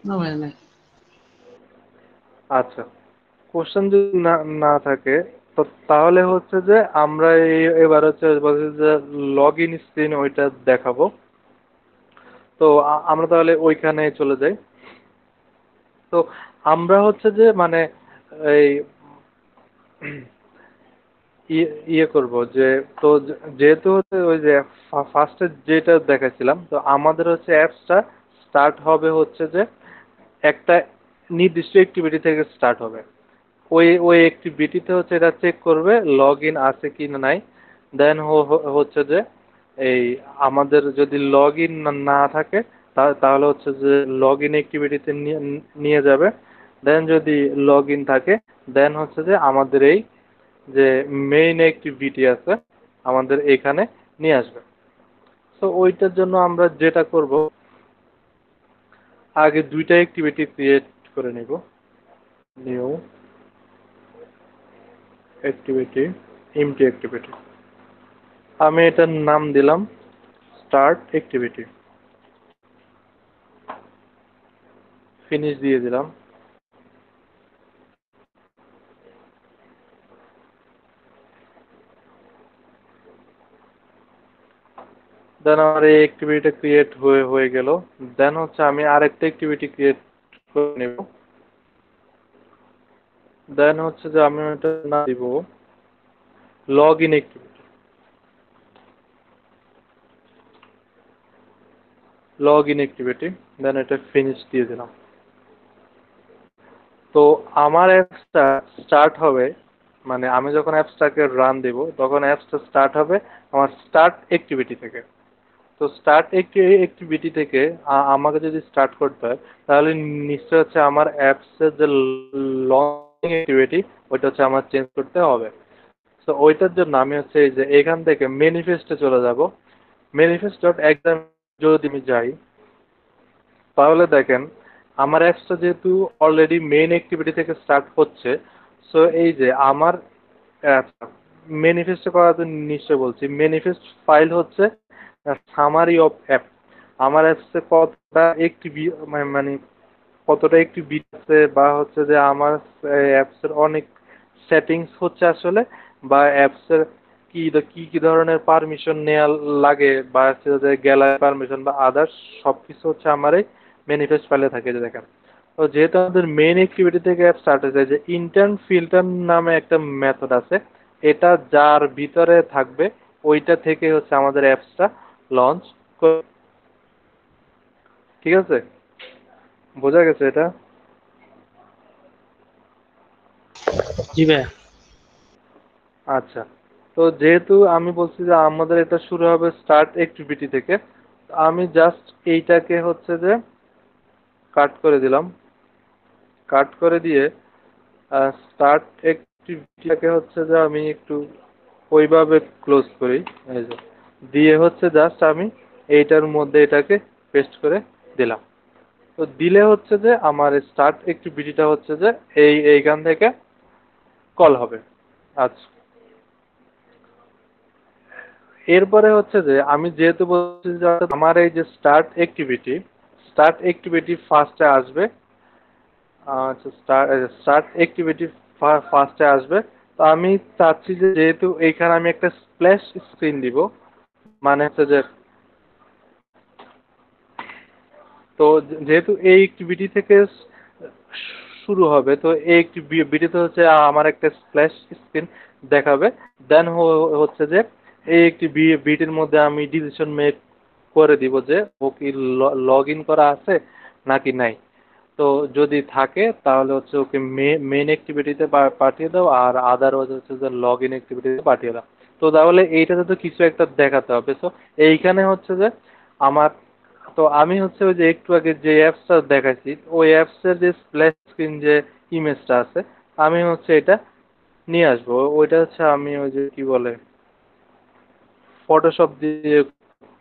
না ভাই নাই। আচ্ছা, কোশ্চেন যদি না না থাকে, তো তাহলে হচ্ছে যে আমরা এবার হচ্ছে বলছি যে লগ ইন স্ক্রিন ওইটা দেখাবো। তো আমরা তাহলে ওইখানে চলে যাই। তো আমরা হচ্ছে যে মানে এই ইয়ে করব যে, তো যেহেতু হচ্ছে ওই যে ফার্স্টে যেটা দেখাচ্ছিলাম, তো আমাদের হচ্ছে অ্যাপসটা স্টার্ট হবে হচ্ছে যে একটা নির্দিষ্ট অ্যাক্টিভিটি থেকে স্টার্ট হবে। ওই ওই অ্যাক্টিভিটিতে হচ্ছে এটা চেক করবে লগ ইন আছে কি না নাই। দেন হচ্ছে যে এই আমাদের যদি লগ ইন না থাকে, তাহলে হচ্ছে যে লগ ইন অ্যাক্টিভিটিতে নিয়ে যাবে। দেন যদি লগ ইন থাকে, দেন হচ্ছে যে আমাদের এই যে মেইন অ্যাক্টিভিটি আছে আমাদের এখানে নিয়ে আসবে। তো ওইটার জন্য আমরা যেটা করব, আগে দুইটা অ্যাক্টিভিটি ক্রিয়েট করে নিব। New activity, empty activity. আমি এটার নাম দিলাম স্টার্ট অ্যাক্টিভিটি। ফিনিশ দিয়ে দিলাম। দেন আমার এই অ্যাক্টিভিটিটা ক্রিয়েট হয়ে গেল। দেন হচ্ছে আমি আরেকটা অ্যাক্টিভিটি ক্রিয়েট করে নেব। দেন হচ্ছে যে আমি এটা নাম দিব log in activity. Log in activity, then এটা ফিনিশ দিয়ে দিলাম। তো আমার অ্যাপসটা স্টার্ট হবে, মানে আমি যখন অ্যাপসটাকে রান দেব তখন অ্যাপসটা স্টার্ট হবে আমার স্টার্ট অ্যাক্টিভিটি থেকে। তো স্টার্ট অ্যাক্টিভিটি থেকে আমাকে যদি স্টার্ট করতে হয় তাহলে নিশ্চয় হচ্ছে আমার অ্যাপসের যে লং অ্যাক্টিভিটি ওইটা হচ্ছে আমার চেঞ্জ করতে হবে। তো ওইটার জন্য আমি হচ্ছে এই যে এখান থেকে ম্যানিফেস্টে চলে যাব। ম্যানিফেস্ট ডট এক্সাম যদি আমি যাই তাহলে দেখেন আমার অ্যাপসটা যেহেতু অলরেডি মেইন অ্যাক্টিভিটি থেকে স্টার্ট হচ্ছে, সো এই যে আমার ম্যানিফেস্ট করা তো নিশ্চয় বলছি, ম্যানিফেস্ট ফাইল হচ্ছে সামারি অফ অ্যাপ। আমার অ্যাপসে কতটা একটিভি মানে কতটা একটিভিটি আছে বা হচ্ছে যে আমার অ্যাপসের অনেক সেটিংস হচ্ছে আসলে, বা অ্যাপসের কি কি কি ধরনের পারমিশন নেওয়া লাগে, বা হচ্ছে যে গ্যালারি পারমিশন বা আদার্স সবকিছু হচ্ছে আমার এই ম্যানিফেস্ট ফাইলে থাকে। যে দেখেন, তো যেহেতু আমাদের মেইন অ্যাক্টিভিটি থেকে অ্যাপ স্টার্ট হয়েছে, যে ইন্টার্ন ফিল্টার নামে একটা মেথড আছে, এটা যার ভিতরে থাকবে ওইটা থেকে হচ্ছে আমাদের অ্যাপসটা লঞ্চ। ঠিক আছে, বোঝা গেছে এটা? জি ভাইয়া। আচ্ছা, তো যেহেতু আমি বলছি যে আমাদের এটা শুরু হবে স্টার্ট অ্যাক্টিভিটি থেকে, আমি জাস্ট এইটাকে হচ্ছে যে কাট করে দিলাম। কাট করে দিয়ে স্টার্ট অ্যাক্টিভিটিটাকে হচ্ছে যে আমি একটু ওইভাবে ক্লোজ করি। এই যে দিয়ে হচ্ছে জাস্ট আমি এইটার মধ্যে এটাকে পেস্ট করে দিলাম। তো দিলে হচ্ছে যে আমার স্টার্ট অ্যাক্টিভিটিটা হচ্ছে যে এইখান থেকে কল হবে। আচ্ছা, এরপরে হচ্ছে যে আমি যেহেতু বলছি যে আমার এই যে স্টার্ট অ্যাক্টিভিটি ফার্স্টে আসবে। আচ্ছা, স্টার্ট অ্যাক্টিভিটি ফার্স্টে আসবে। তো আমি চাচ্ছি যে যেহেতু এইখানে আমি একটা স্প্ল্যাশ স্ক্রিন দিব, মানে হচ্ছে যে, তো যেহেতু এই অ্যাক্টিভিটি থেকে শুরু হবে, তো এই অ্যাক্টিভিটিতে হচ্ছে আমার একটা স্প্ল্যাশ স্ক্রিন দেখাবে। দেন হচ্ছে যে এই একটি বিটির মধ্যে আমি ডিসিশন মেক করে দিব যে ও কি লগ ইন করা আছে নাকি নাই। তো যদি থাকে তাহলে হচ্ছে ওকে মেইন অ্যাক্টিভিটিতে পাঠিয়ে দাও, আর আদারওয়াইজ হচ্ছে যে লগ ইন অ্যাক্টিভিটিতে পাঠিয়ে দাও। তো তাহলে এইটাতে তো কিছু একটা দেখাতে হবে। তো এইখানে হচ্ছে যে আমার, তো আমি হচ্ছে ওই যে একটু আগে যে অ্যাপসটা দেখাচ্ছি ওই অ্যাপসের যে স্প্ল্যাশ স্ক্রিন যে ইমেজটা আছে, আমি হচ্ছে এটা নিয়ে আসবো। ওইটা হচ্ছে আমি ওই যে কি বলে ফটোশপ দিয়ে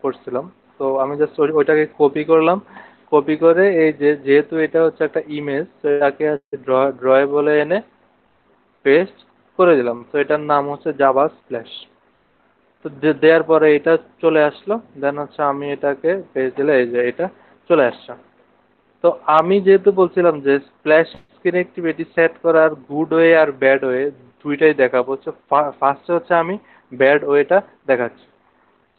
করছিলাম। তো আমি জাস্ট ওইটাকে কপি করলাম। কপি করে এই যে যেহেতু এটা হচ্ছে একটা ইমেজ, তো এটাকে ড্রয়েবলে এনে পেস্ট করে দিলাম। তো এটার নাম হচ্ছে জাভা স্প্ল্যাশ। তো দেওয়ার পরে এটা চলে আসলো। দেন হচ্ছে আমি এটাকে পেজ দিলে এই যে এটা চলে আসছে। তো আমি যেহেতু বলছিলাম যে স্প্ল্যাশ স্ক্রিন অ্যাক্টিভিটি সেট করার গুড ওয়ে আর ব্যাড ওয়ে দুইটাই দেখাবো। ফার্স্টে হচ্ছে আমি ব্যাড ওয়েটা দেখাচ্ছি।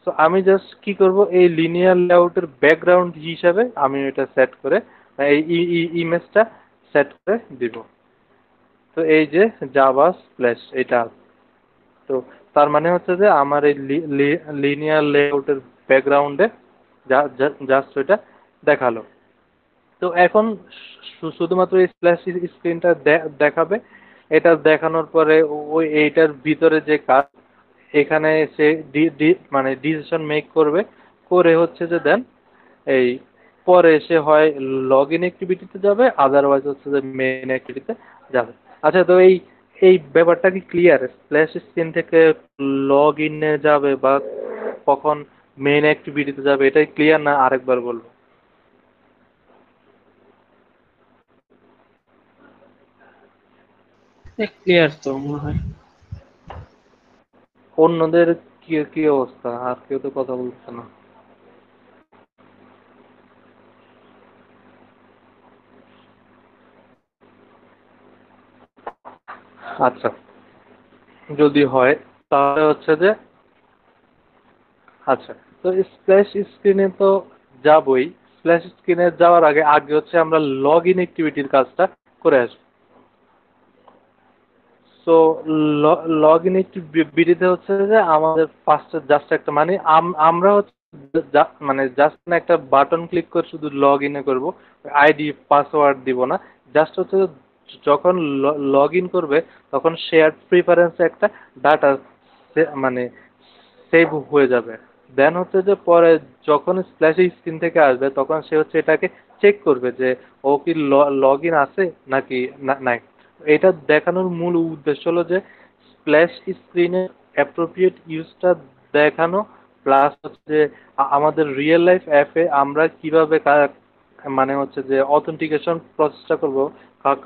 তো আমি জাস্ট কি করব, এই লিনিয়ার লেআউটের ব্যাকগ্রাউন্ড হিসাবে আমি এটা সেট করে এই ইমেজটা সেট করে দিব। তো এই যে জাভা স্প্ল্যাশ এটা আছে। তো তার মানে হচ্ছে যে আমার এই লিনিয়ার লেআউটের ব্যাকগ্রাউন্ডে জাস্ট ওইটা দেখালো। তো এখন শুধুমাত্র এই স্প্ল্যাশ স্ক্রিনটা দেখাবে। এটা দেখানোর পরে ওই এইটার ভিতরে যে কাজ, এখানে সে মানে ডিসিশন মেক করবে, করে হচ্ছে যে দেন এই পরে সে হয় লগ ইন অ্যাক্টিভিটিতে যাবে, আদারওয়াইজ হচ্ছে যে মেইন অ্যাক্টিভিটিতে যাবে। আচ্ছা, তো এই এই ব্যাপারটা কি ক্লিয়ার? স্প্ল্যাশ স্ক্রিন থেকে লগ ইনে যাবে বা কখন মেইন অ্যাক্টিভিটিতে যাবে, এটাই ক্লিয়ার না আরেকবার বলবো? ক্লিয়ার তো মনে হয়। অন্যদের কি কি অবস্থা? আর কেউ তো কথা বলছে না। আচ্ছা, যদি হয় তাহলে হচ্ছে যে, আচ্ছা, তো স্প্ল্যাশ স্ক্রিনে তো যাবই। স্প্ল্যাশ স্ক্রিনে যাওয়ার আগে আগে হচ্ছে আমরা লগ ইন অ্যাক্টিভিটির কাজটা করে আসবো। সো লগ ইন অ্যাক্টিভিটিতে হচ্ছে যে আমাদের ফার্স্ট জাস্ট একটা মানে আমরা হচ্ছে মানে জাস্ট না একটা বাটন ক্লিক করে শুধু লগ ইনে করবো, আইডি পাসওয়ার্ড দিব না। জাস্ট হচ্ছে যখন লগ ইন করবে তখন শেয়ার প্রিফারেন্সে একটা ডাটা মানে সেভ হয়ে যাবে। দেন হচ্ছে যে পরে যখন স্প্ল্যাশ স্ক্রিন থেকে আসবে তখন সে হচ্ছে এটাকে চেক করবে যে ও কি লগ ইন আছে নাকি নাই। এটা দেখানোর মূল উদ্দেশ্য হলো যে স্প্ল্যাশ স্ক্রিনের অ্যাপ্রোপ্রিয়েট ইউজটা দেখানো, প্লাস হচ্ছে যে আমাদের রিয়েল লাইফ অ্যাপে আমরা কিভাবে মানে হচ্ছে যে অথেন্টিকেশন প্রসেসটা করব।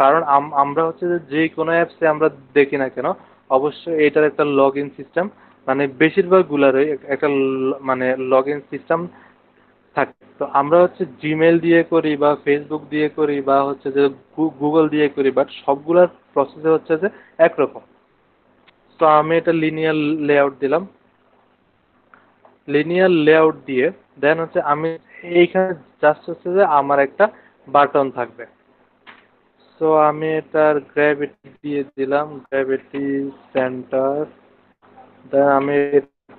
কারণ আমরা হচ্ছে যে যে কোনো অ্যাপসে আমরা দেখি না কেন অবশ্যই এটার একটা লগ ইন সিস্টেম, মানে বেশিরভাগ গুলারই একটা মানে লগ ইন সিস্টেম থাকে। তো আমরা হচ্ছে জিমেল দিয়ে করি বা ফেসবুক দিয়ে করি বা হচ্ছে যে গুগল দিয়ে করি, বাট সবগুলার প্রসেসে হচ্ছে যে একরকম। তো আমি এটা লিনিয়ার লেআউট দিলাম, লিনিয়ার লেআউট দিয়ে দেন হচ্ছে আমি এইখানে জাস্ট হচ্ছে যে আমার একটা বাটন থাকবে। সো আমি এটার গ্র্যাভিটি দিয়ে দিলাম, গ্র্যাভিটি সেন্টার। দেন আমি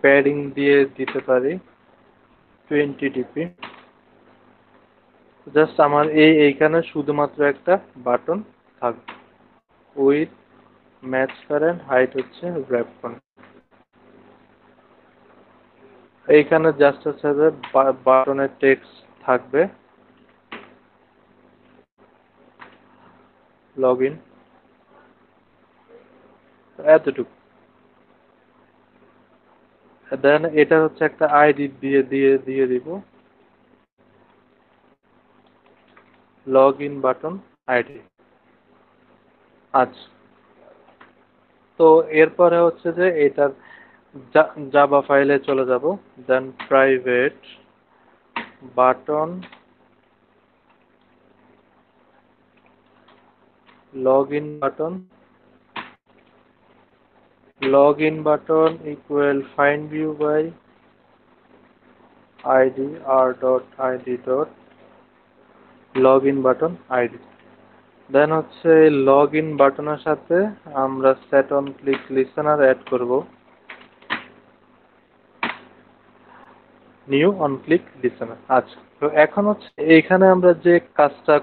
প্যাডিং দিয়ে দিতে পারি 20 dp। জাস্ট আমার এইখানে শুধুমাত্র একটা বাটন থাকবে উইথ ম্যাচ কারেন্ট হাইট হচ্ছে র্যাপ ফন্ট। এইখানে জাস্ট হচ্ছে যে বাটনের টেক্সট থাকবে লগ ইন, এতটুকু। দেন এটা হচ্ছে একটা আইডি দিয়ে দিব, লগ ইন বাটন আইডি। আচ্ছা, তো এরপরে হচ্ছে যে এটার জাভা ফাইলে চলে যাব। Then private button log in button, log in button equal find view by id r dot id dot login button id। Then হচ্ছে লগ ইন বাটনের সাথে আমরা set on click listener add করব, নিউ অন ক্লিক লিসেনার। আচ্ছা, তো এখন হচ্ছে এইখানে আমরা যে কাজটা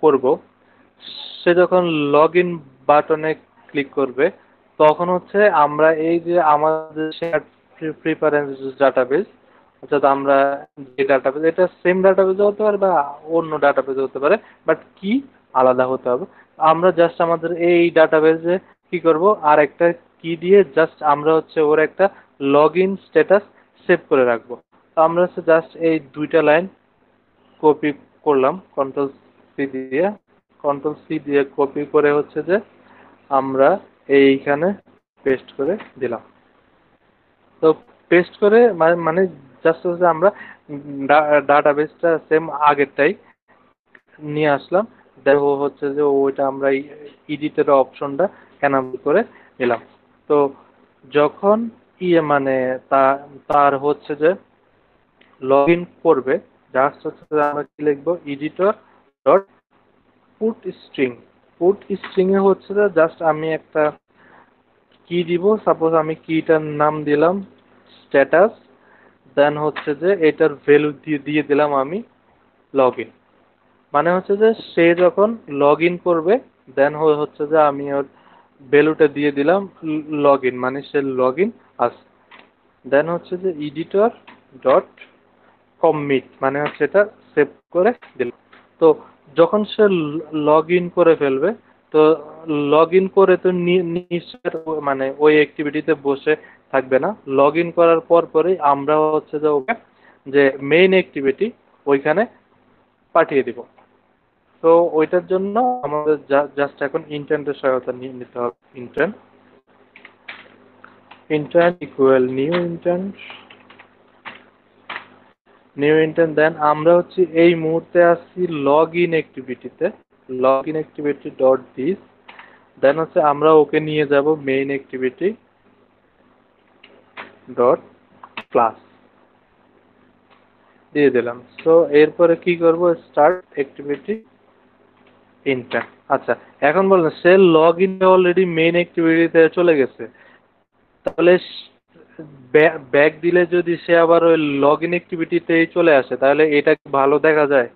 করব, সে যখন লগ ইন বাটনে ক্লিক করবে তখন হচ্ছে আমরা এই যে আমাদের শেয়ার প্রিফারেন্স ডাটাবেস, অর্থাৎ আমরা যে ডাটাবেস, এটা সেম ডাটাবেসও হতে পারে বা অন্য ডাটাবেসও হতে পারে, বাট কি আলাদা হতে হবে। আমরা জাস্ট আমাদের এই ডাটাবেসে কি করব, আর একটা কি দিয়ে জাস্ট আমরা হচ্ছে ওর একটা লগ ইন স্ট্যাটাস সেভ করে রাখবো। আমরা হচ্ছে জাস্ট এই দুইটা লাইন কপি করলাম কন্ট্রোল সি দিয়ে কপি করে হচ্ছে যে আমরা এইখানে পেস্ট করে দিলাম। তো পেস্ট করে মানে জাস্ট হচ্ছে আমরা ডাটাবেসটা সেম আগেরটাই নিয়ে আসলাম। দেখো হচ্ছে যে ওইটা আমরা এডিটের অপশনটা এনাবল করে নিলাম। তো যখন মানে তার হচ্ছে যে লগ ইন করবে, জাস্ট হচ্ছে যে আমরা কি লিখবো, editor dot put string. Put string এ হচ্ছে যে জাস্ট আমি একটা কি দিব, সাপোজ আমি কিটার নাম দিলাম স্ট্যাটাস। দেন হচ্ছে যে এটার ভ্যালু দিয়ে দিলাম আমি লগ ইন। মানে হচ্ছে যে সে যখন লগ ইন করবে দেন হচ্ছে যে আমি ওর ভ্যালুটা দিয়ে দিলাম লগ ইন, মানে সে লগ ইন আছে। দেন হচ্ছে যে এডিটর ডট কমিট, মানে হচ্ছে এটা সেভ করে দিলাম। তো যখন সে লগ ইন করে ফেলবে, তো লগ ইন করে তো নিশ্চয় মানে ওই অ্যাক্টিভিটিতে বসে থাকবে না। লগ ইন করার পর পরেই আমরা হচ্ছে যে ওকে যে মেইন অ্যাক্টিভিটি ওইখানে পাঠিয়ে দিব। তো ওইটার জন্য আমাদের জাস্ট এখন ইন্টেন্টের সহায়তা নিতে হবে। Intent equal new intent. Then আমরা হচ্ছে এই মুহূর্তে আসছি লগ ইন অ্যাক্টিভিটিতে, log in activity dot this. Then হচ্ছে আমরা ওকে নিয়ে যাব মেইন অ্যাক্টিভিটি ডট ক্লাস দিয়ে দিলাম। সো এরপরে কি করব, স্টার্ট অ্যাক্টিভিটি ইন্টেন্ট। আচ্ছা, এখন বলেন সে লগ ইন অলরেডি মেইন অ্যাক্টিভিটিতে চলে গেছে, তাহলে ব্যাক দিলে যদি সে আবার ওই লগ ইন অ্যাক্টিভিটিতেই চলে আসে, তাহলে এটা কি ভালো দেখা যায়?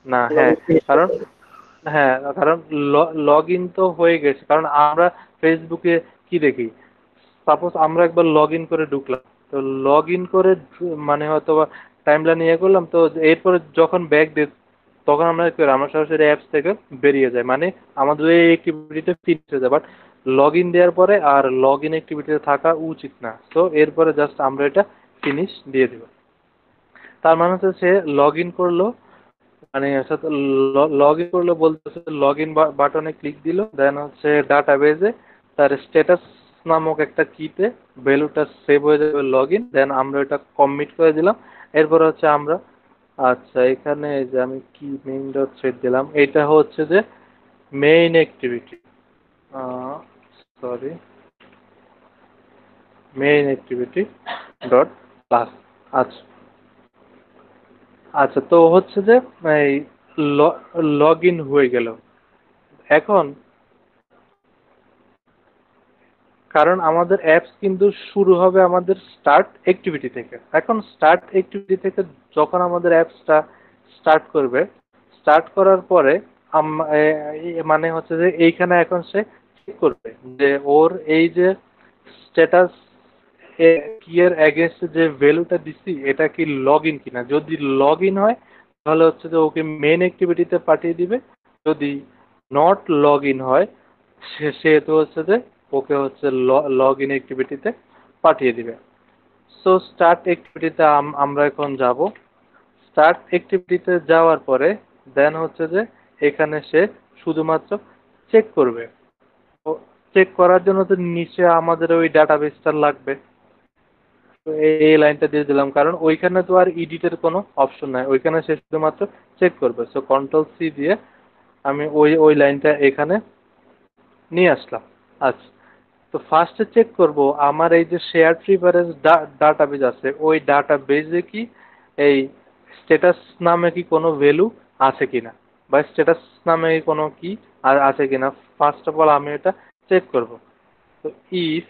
না, হ্যাঁ। কারণ হ্যাঁ, কারণ লগ ইন তো হয়ে গেছে, কারণ আমরা ফেসবুকে কি দেখি, সাপোজ আমরা একবার লগ ইন করে ঢুকলাম, তো লগ ইন করে মানে হয়তো বা টাইমলাইন ইয়ে করলাম, তো এরপরে যখন ব্যাক দিই তখন আমরা কি করি, আমরা সরাসরি অ্যাপস থেকে বেরিয়ে যাই, মানে আমাদের এই অ্যাক্টিভিটিতে ফিনিশ হয়ে যায়। বাট লগ ইন দেওয়ার পরে আর লগ ইন অ্যাক্টিভিটিতে থাকা উচিত না। তো এরপরে জাস্ট আমরা এটা ফিনিশ দিয়ে দেব। তার মানে হচ্ছে সে লগ ইন করলো, মানে লগ ইন করলো বলতেছে লগ ইন বাটনে ক্লিক দিল, দেন হচ্ছে ডাটাবেজে তার স্ট্যাটাস নামক একটা কিতে ভ্যালুটা সেভ হয়ে যাবে লগ ইন, দেন আমরা এটা কমিট করে দিলাম। এরপর হচ্ছে আমরা, আচ্ছা এখানে এই যে আমি কি মেইন ডট সেট দিলাম, এটা হচ্ছে যে main activity, sorry, main activity dot class. আচ্ছা, আচ্ছা, তো হচ্ছে যে এই লগ ইন হয়ে গেল। এখন কারণ আমাদের অ্যাপস কিন্তু শুরু হবে আমাদের স্টার্ট অ্যাক্টিভিটি থেকে। এখন স্টার্ট অ্যাক্টিভিটি থেকে যখন আমাদের অ্যাপসটা স্টার্ট করবে, স্টার্ট করার পরে মানে হচ্ছে যে এইখানে এখন সে চেক করবে যে ওর এই যে স্ট্যাটাস কি এর এগেনস্ট যে ভ্যালুটা দিচ্ছি এটা কি লগ ইন কিনা। যদি লগ ইন হয় তাহলে হচ্ছে যে ওকে মেন অ্যাক্টিভিটিতে পাঠিয়ে দিবে। যদি নট লগ ইন হয় সেহেতু হচ্ছে যে ওকে হচ্ছে লগ ইন অ্যাক্টিভিটিতে পাঠিয়ে দিবে। সো স্টার্ট অ্যাক্টিভিটিতে আমরা এখন যাব। স্টার্ট অ্যাক্টিভিটিতে যাওয়ার পরে দেন হচ্ছে যে এখানে সে শুধুমাত্র চেক করবে। তো চেক করার জন্য তো নিচে আমাদের ওই ডাটাবেসটা লাগবে। তো এই লাইনটা দিয়ে দিলাম, কারণ ওইখানে তো আর এডিটের কোনো অপশন নাই, ওইখানে সে শুধুমাত্র চেক করবে। সো কন্ট্রোল সি দিয়ে আমি ওই লাইনটা এখানে নিয়ে আসলাম। আচ্ছা, তো ফার্স্টে চেক করব আমার এই যে শেয়ার প্রিফারেন্স ডাটাবেজ আছে, ওই ডাটাবেজে কি এই স্ট্যাটাস নামে কি কোনো ভ্যালু আছে কিনা, বা স্ট্যাটাস নামে কোনো কি আর আছে কিনা। ফার্স্ট অফ অল আমি এটা চেক করব। তো ইফ,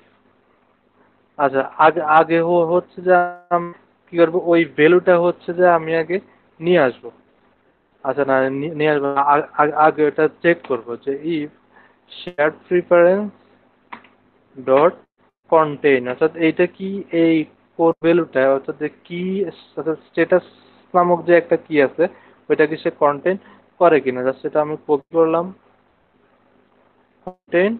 আচ্ছা, আগে আগে হচ্ছে যে আমি কি করব, ওই ভ্যালুটা হচ্ছে যে আমি আগে নিয়ে আসব। আচ্ছা, না, নিয়ে আসবো না, আগে এটা চেক করব যে if share preference dot contain, অর্থাৎ এইটা কি এই কোর ভ্যালুটা, অর্থাৎ যে কি স্ট্যাটাস নামক যে একটা কি আছে ওইটা কি সে কন্টেইন করে কিনা। জাস্ট এটা আমি কপি করলাম, কন্টেইন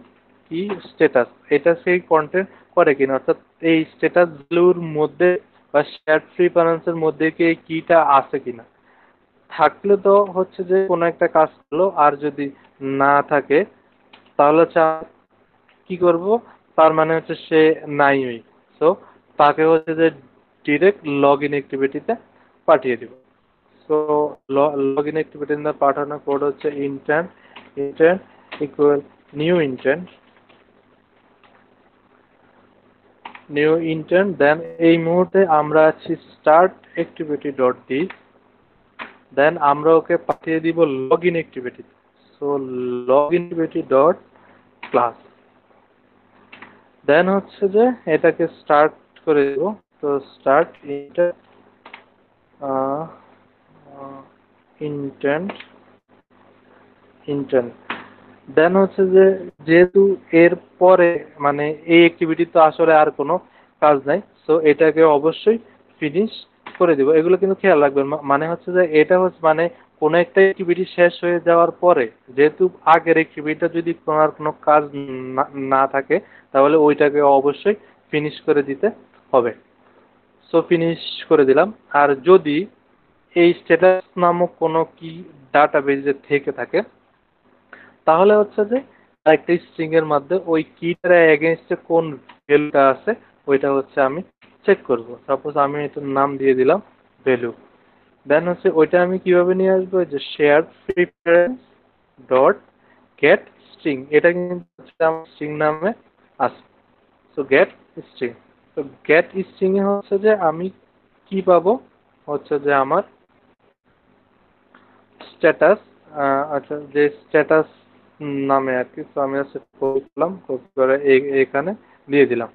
কি স্ট্যাটাস, এটা সেই কন্টেইন করে কিনা, অর্থাৎ এই স্ট্যাটাস ভ্যালুর মধ্যে বা শেয়ার প্রিফারেন্সের মধ্যে কি এই কিটা আছে কিনা। থাকলে তো হচ্ছে যে কোনো একটা কাজ করলো, আর যদি না থাকে তাহলে হচ্ছে কি করব, তার মানে হচ্ছে সে নাই ওই। সো তাকে হচ্ছে যে ডিরেক্ট লগ ইন অ্যাক্টিভিটিতে পাঠিয়ে দিব। সো লগ ইন অ্যাক্টিভিটিতে পাঠানো কোড হচ্ছে intent intent equal new intent, new intent, then এই মুহূর্তে আমরা আছি start activity dot this, then আমরা ওকে পাঠিয়ে দিব log in activity. So log in activity dot class, then হচ্ছে যে এটাকে স্টার্ট করে দেব। তো স্টার্ট ইন্টেন্ট ইন্টেন্ট, দেন হচ্ছে যে যেহেতু এর পরে মানে এই অ্যাক্টিভিটি তো আসলে আর কোনো কাজ নাই, সো এটাকে অবশ্যই ফিনিশ করে দিব। এগুলো কিন্তু খেয়াল রাখবেন, মানে হচ্ছে যে এটা হচ্ছে মানে কোনো একটা অ্যাক্টিভিটি শেষ হয়ে যাওয়ার পরে যেহেতু আগের অ্যাক্টিভিটিটা যদি কোনো কাজ না থাকে তাহলে ওইটাকে অবশ্যই ফিনিশ করে দিতে হবে। সো ফিনিশ করে দিলাম। আর যদি এই স্ট্যাটাস নামক কোনো কি ডাটাবেজে থেকে থাকে তাহলে হচ্ছে যে একটা স্ট্রিং এর মধ্যে ওই কিটার এগেইনস্টে কোন ভ্যালুটা আছে ওইটা হচ্ছে আমি চেক করব। সাপোজ আমি এটার নাম দিয়ে দিলাম ভ্যালু, দেন হচ্ছে ওইটা আমি কিভাবে নিয়ে আসবো, যে share preference dot gate string, এটা কিন্তু আমার স্ট্রিং নামে আছে। সো গেট স্ট্রিং, তো গেট স্ট্রিং এ হচ্ছে যে আমি কি পাবো, হচ্ছে যে আমার স্ট্যাটাস, আচ্ছা যে স্ট্যাটাস নামে আর কি। তো আমি হচ্ছে কপি করলাম, কপি করে এখানে দিয়ে দিলাম।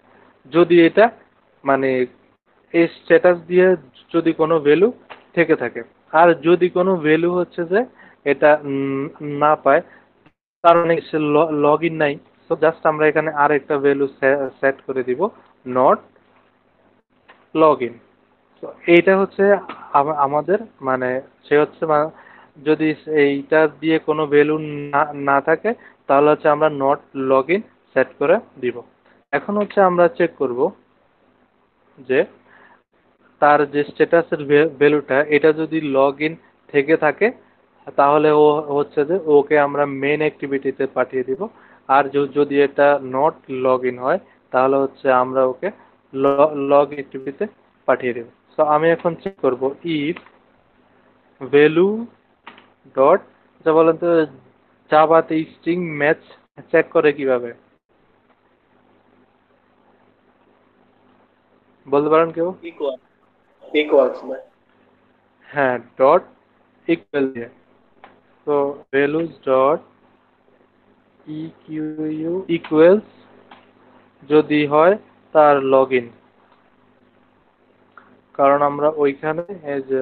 যদি এটা মানে এই স্ট্যাটাস দিয়ে যদি কোনো ভ্যালু থেকে থাকে, আর যদি কোনো ভ্যালু হচ্ছে যে এটা না পায়, তার মানে সে লগ ইন নাই। তো জাস্ট আমরা এখানে আর একটা ভ্যালু সেট করে দিব, নট লগ ইন। তো এইটা হচ্ছে আমাদের মানে সে হচ্ছে যদি এইটা দিয়ে কোনো ভ্যালু না না থাকে, তাহলে হচ্ছে আমরা নট লগ ইন সেট করে দিব। এখন হচ্ছে আমরা চেক করব যে তার যে স্ট্যাটাসের ভ্যালুটা এটা যদি লগ ইন থেকে থাকে, তাহলে ও হচ্ছে যে ওকে আমরা মেইন অ্যাক্টিভিটিতে পাঠিয়ে দিব। আর যদি এটা নট লগ ইন হয়, তাহলে হচ্ছে আমরা ওকে লগ অ্যাক্টিভিটিতে পাঠিয়ে দেব। তো আমি এখন চেক করব ইফ ভ্যালু ডট, যা বলেন তো জাভাতে স্ট্রিং ম্যাচ চেক করে কিভাবে, বলতে পারেন কেউ? ইকুয়াল, ইকুয়ালস না। হ্যাঁ, ডট ইকুয়াল দিয়ে। তো ভ্যালুজ ডট ইকিউ ইকুয়ালস যদি হয় তার লগ ইন, কারণ আমরা ওইখানে এই যে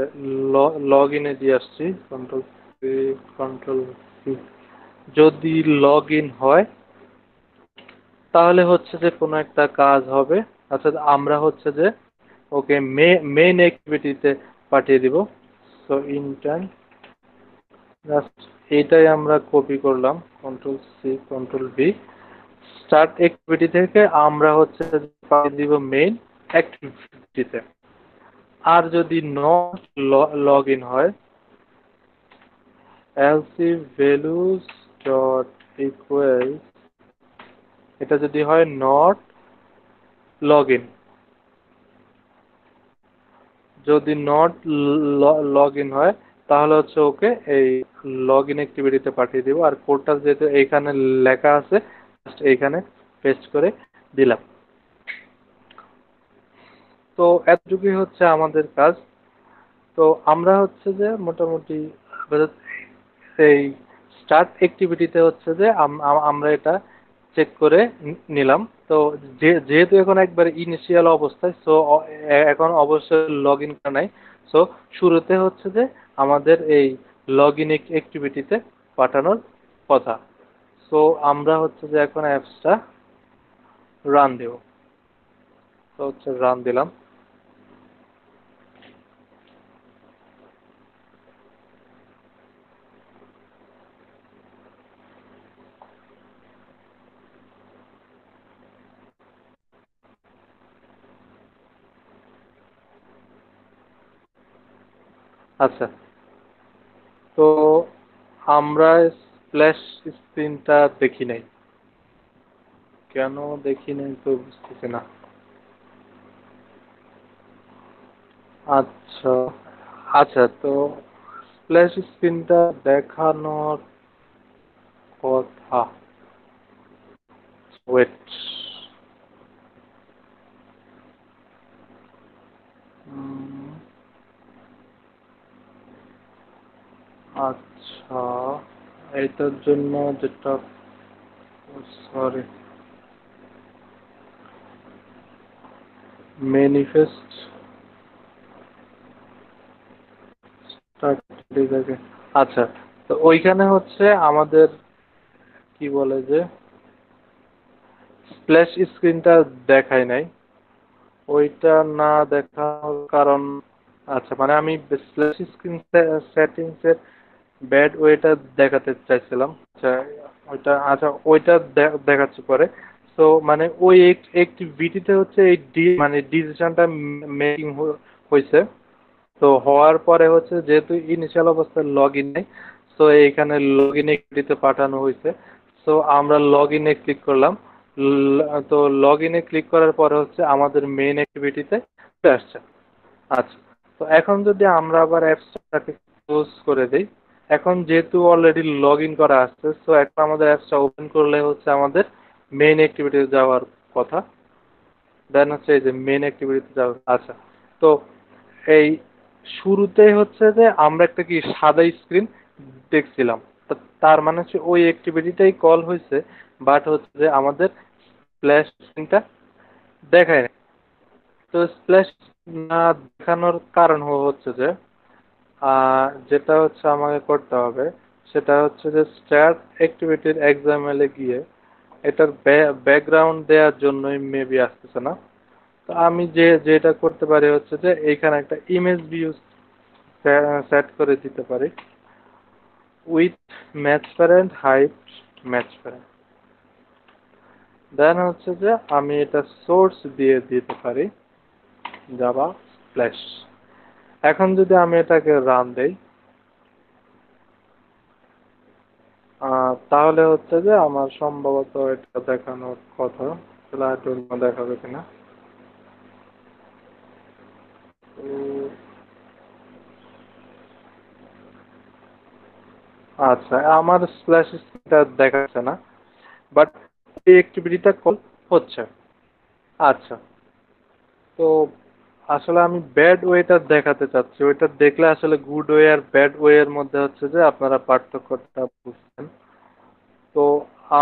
লগ ইনে দিয়ে আসছি, কন্ট্রোল সি, কন্ট্রোল সি। যদি লগ ইন হয় তাহলে হচ্ছে যে কোনো একটা কাজ হবে, অর্থাৎ আমরা হচ্ছে যে ওকে মেইন অ্যাক্টিভিটিতে পাঠিয়ে দিব। সো ইন্টার্ন জাস্ট এইটাই আমরা কপি করলাম, control C control V. Start activity থেকে আমরা হচ্ছে পাঠিয়ে দিব মেইন অ্যাক্টিভিটিতে। আর যদি নট লগ ইন হয়, else if values dot equal, এটা যদি হয় নট লগ ইন, যদি নট লগ ইন হয় তাহলে হচ্ছে ওকে এই লগ ইন অ্যাক্টিভিটিতে পাঠিয়ে দিব। আর কোডটা যেহেতু এইখানে লেখা আছে, জাস্ট এইখানে পেস্ট করে দিলাম। তো এতটুকুই হচ্ছে আমাদের কাজ। তো আমরা হচ্ছে যে মোটামুটি সেই স্টার্ট অ্যাক্টিভিটিতে হচ্ছে যে আমরা এটা চেক করে নিলাম। তো যেহেতু এখন একবার ইনিশিয়াল অবস্থায়, সো এখন অবশ্যই লগ ইন করা নাই। সো শুরুতে হচ্ছে যে আমাদের এই লগ ইন অ্যাক্টিভিটিতে পাঠানোর কথা। সো আমরা হচ্ছে যে এখন অ্যাপসটা রান দেব। তো হচ্ছে রান দিলাম। আচ্ছা, তো আমরা স্প্ল্যাশ স্ক্রিনটা দেখি নাই, কেন দেখি নাই তো বুঝতেছি না। আচ্ছা, আচ্ছা, তো স্প্ল্যাশ স্ক্রিনটা দেখানোর কথা, ওয়েট, আচ্ছা, এটার জন্য যেটা, সরি, ম্যানিফেস্ট আচ্ছা, তো ওইখানে হচ্ছে আমাদের কি বলে যে স্প্ল্যাশ স্ক্রিনটা দেখায় নাই। ওইটা না দেখার কারণ, আচ্ছা মানে আমি স্প্ল্যাশ স্ক্রিন সেটিংস এর ব্যাড ওয়েটা দেখাতে চাইছিলাম। আচ্ছা, ওইটা, আচ্ছা ওইটা দেখাচ্ছি পরে। তো মানে ওই অ্যাক্টিভিটিতে হচ্ছে এই মানে ডিসিশনটা মেকিং হয়েছে। তো হওয়ার পরে হচ্ছে যেহেতু ইনিশিয়াল অবস্থায় লগ ইন নেই, তো এইখানে লগ ইন অ্যাক্টিভিটিতে পাঠানো হয়েছে। তো আমরা লগ ইনে ক্লিক করলাম। তো লগ ইনে ক্লিক করার পরে হচ্ছে আমাদের মেইন অ্যাক্টিভিটিতে চলে আসছে। আচ্ছা, তো এখন যদি আমরা আবার অ্যাপসটাকে ক্লোজ করে দিই, এখন যেহেতু অলরেডি লগ ইন করা আসছে, তো এখন আমাদের অ্যাপসটা ওপেন করলে হচ্ছে আমাদের মেইন অ্যাক্টিভিটিতে যাওয়ার কথা। দেন হচ্ছে এই যে মেইন অ্যাক্টিভিটিতে যাওয়ার, আচ্ছা। তো এই শুরুতে হচ্ছে যে আমরা একটা কি সাদা স্ক্রিন দেখছিলাম। তার মানে হচ্ছে ওই অ্যাক্টিভিটিটাই কল হয়েছে, বাট হচ্ছে যে আমাদের স্প্ল্যাশ স্ক্রিনটা দেখায় না। তো স্প্ল্যাশ না দেখানোর কারণ হচ্ছে যে যেটা হচ্ছে আমাকে করতে হবে সেটা হচ্ছে যে স্টার্ট অ্যাক্টিভিটির এক্সামএল এ গিয়ে এটার ব্যাকগ্রাউন্ড দেওয়ার জন্যই মেবি আসতেছে না। তো আমি যেটা করতে পারি হচ্ছে যে এইখানে একটা ইমেজ ভিউ সেট করে দিতে পারি with match parent height match parent. Then হচ্ছে যে আমি এটা সোর্স দিয়ে দিতে পারি জাভা স্প্ল্যাশ। এখন যদি আমি এটাকে রান দেই তাহলে হচ্ছে যে আমার সম্ভবত এটা দেখানোর কথা, দেখাবে কিনা। উম, আচ্ছা, আমার স্প্ল্যাশ স্ক্রিনটা দেখাচ্ছে না, বাট এই অ্যাক্টিভিটিটা কল হচ্ছে। আচ্ছা, তো আসলে আমি ব্যাড ওয়েটা দেখাতে চাচ্ছি, ওইটা দেখলে আসলে গুড ওয়ে আর ব্যাড ওয়ে এর মধ্যে হচ্ছে যে আপনারা পার্থক্যটা বুঝছেন। তো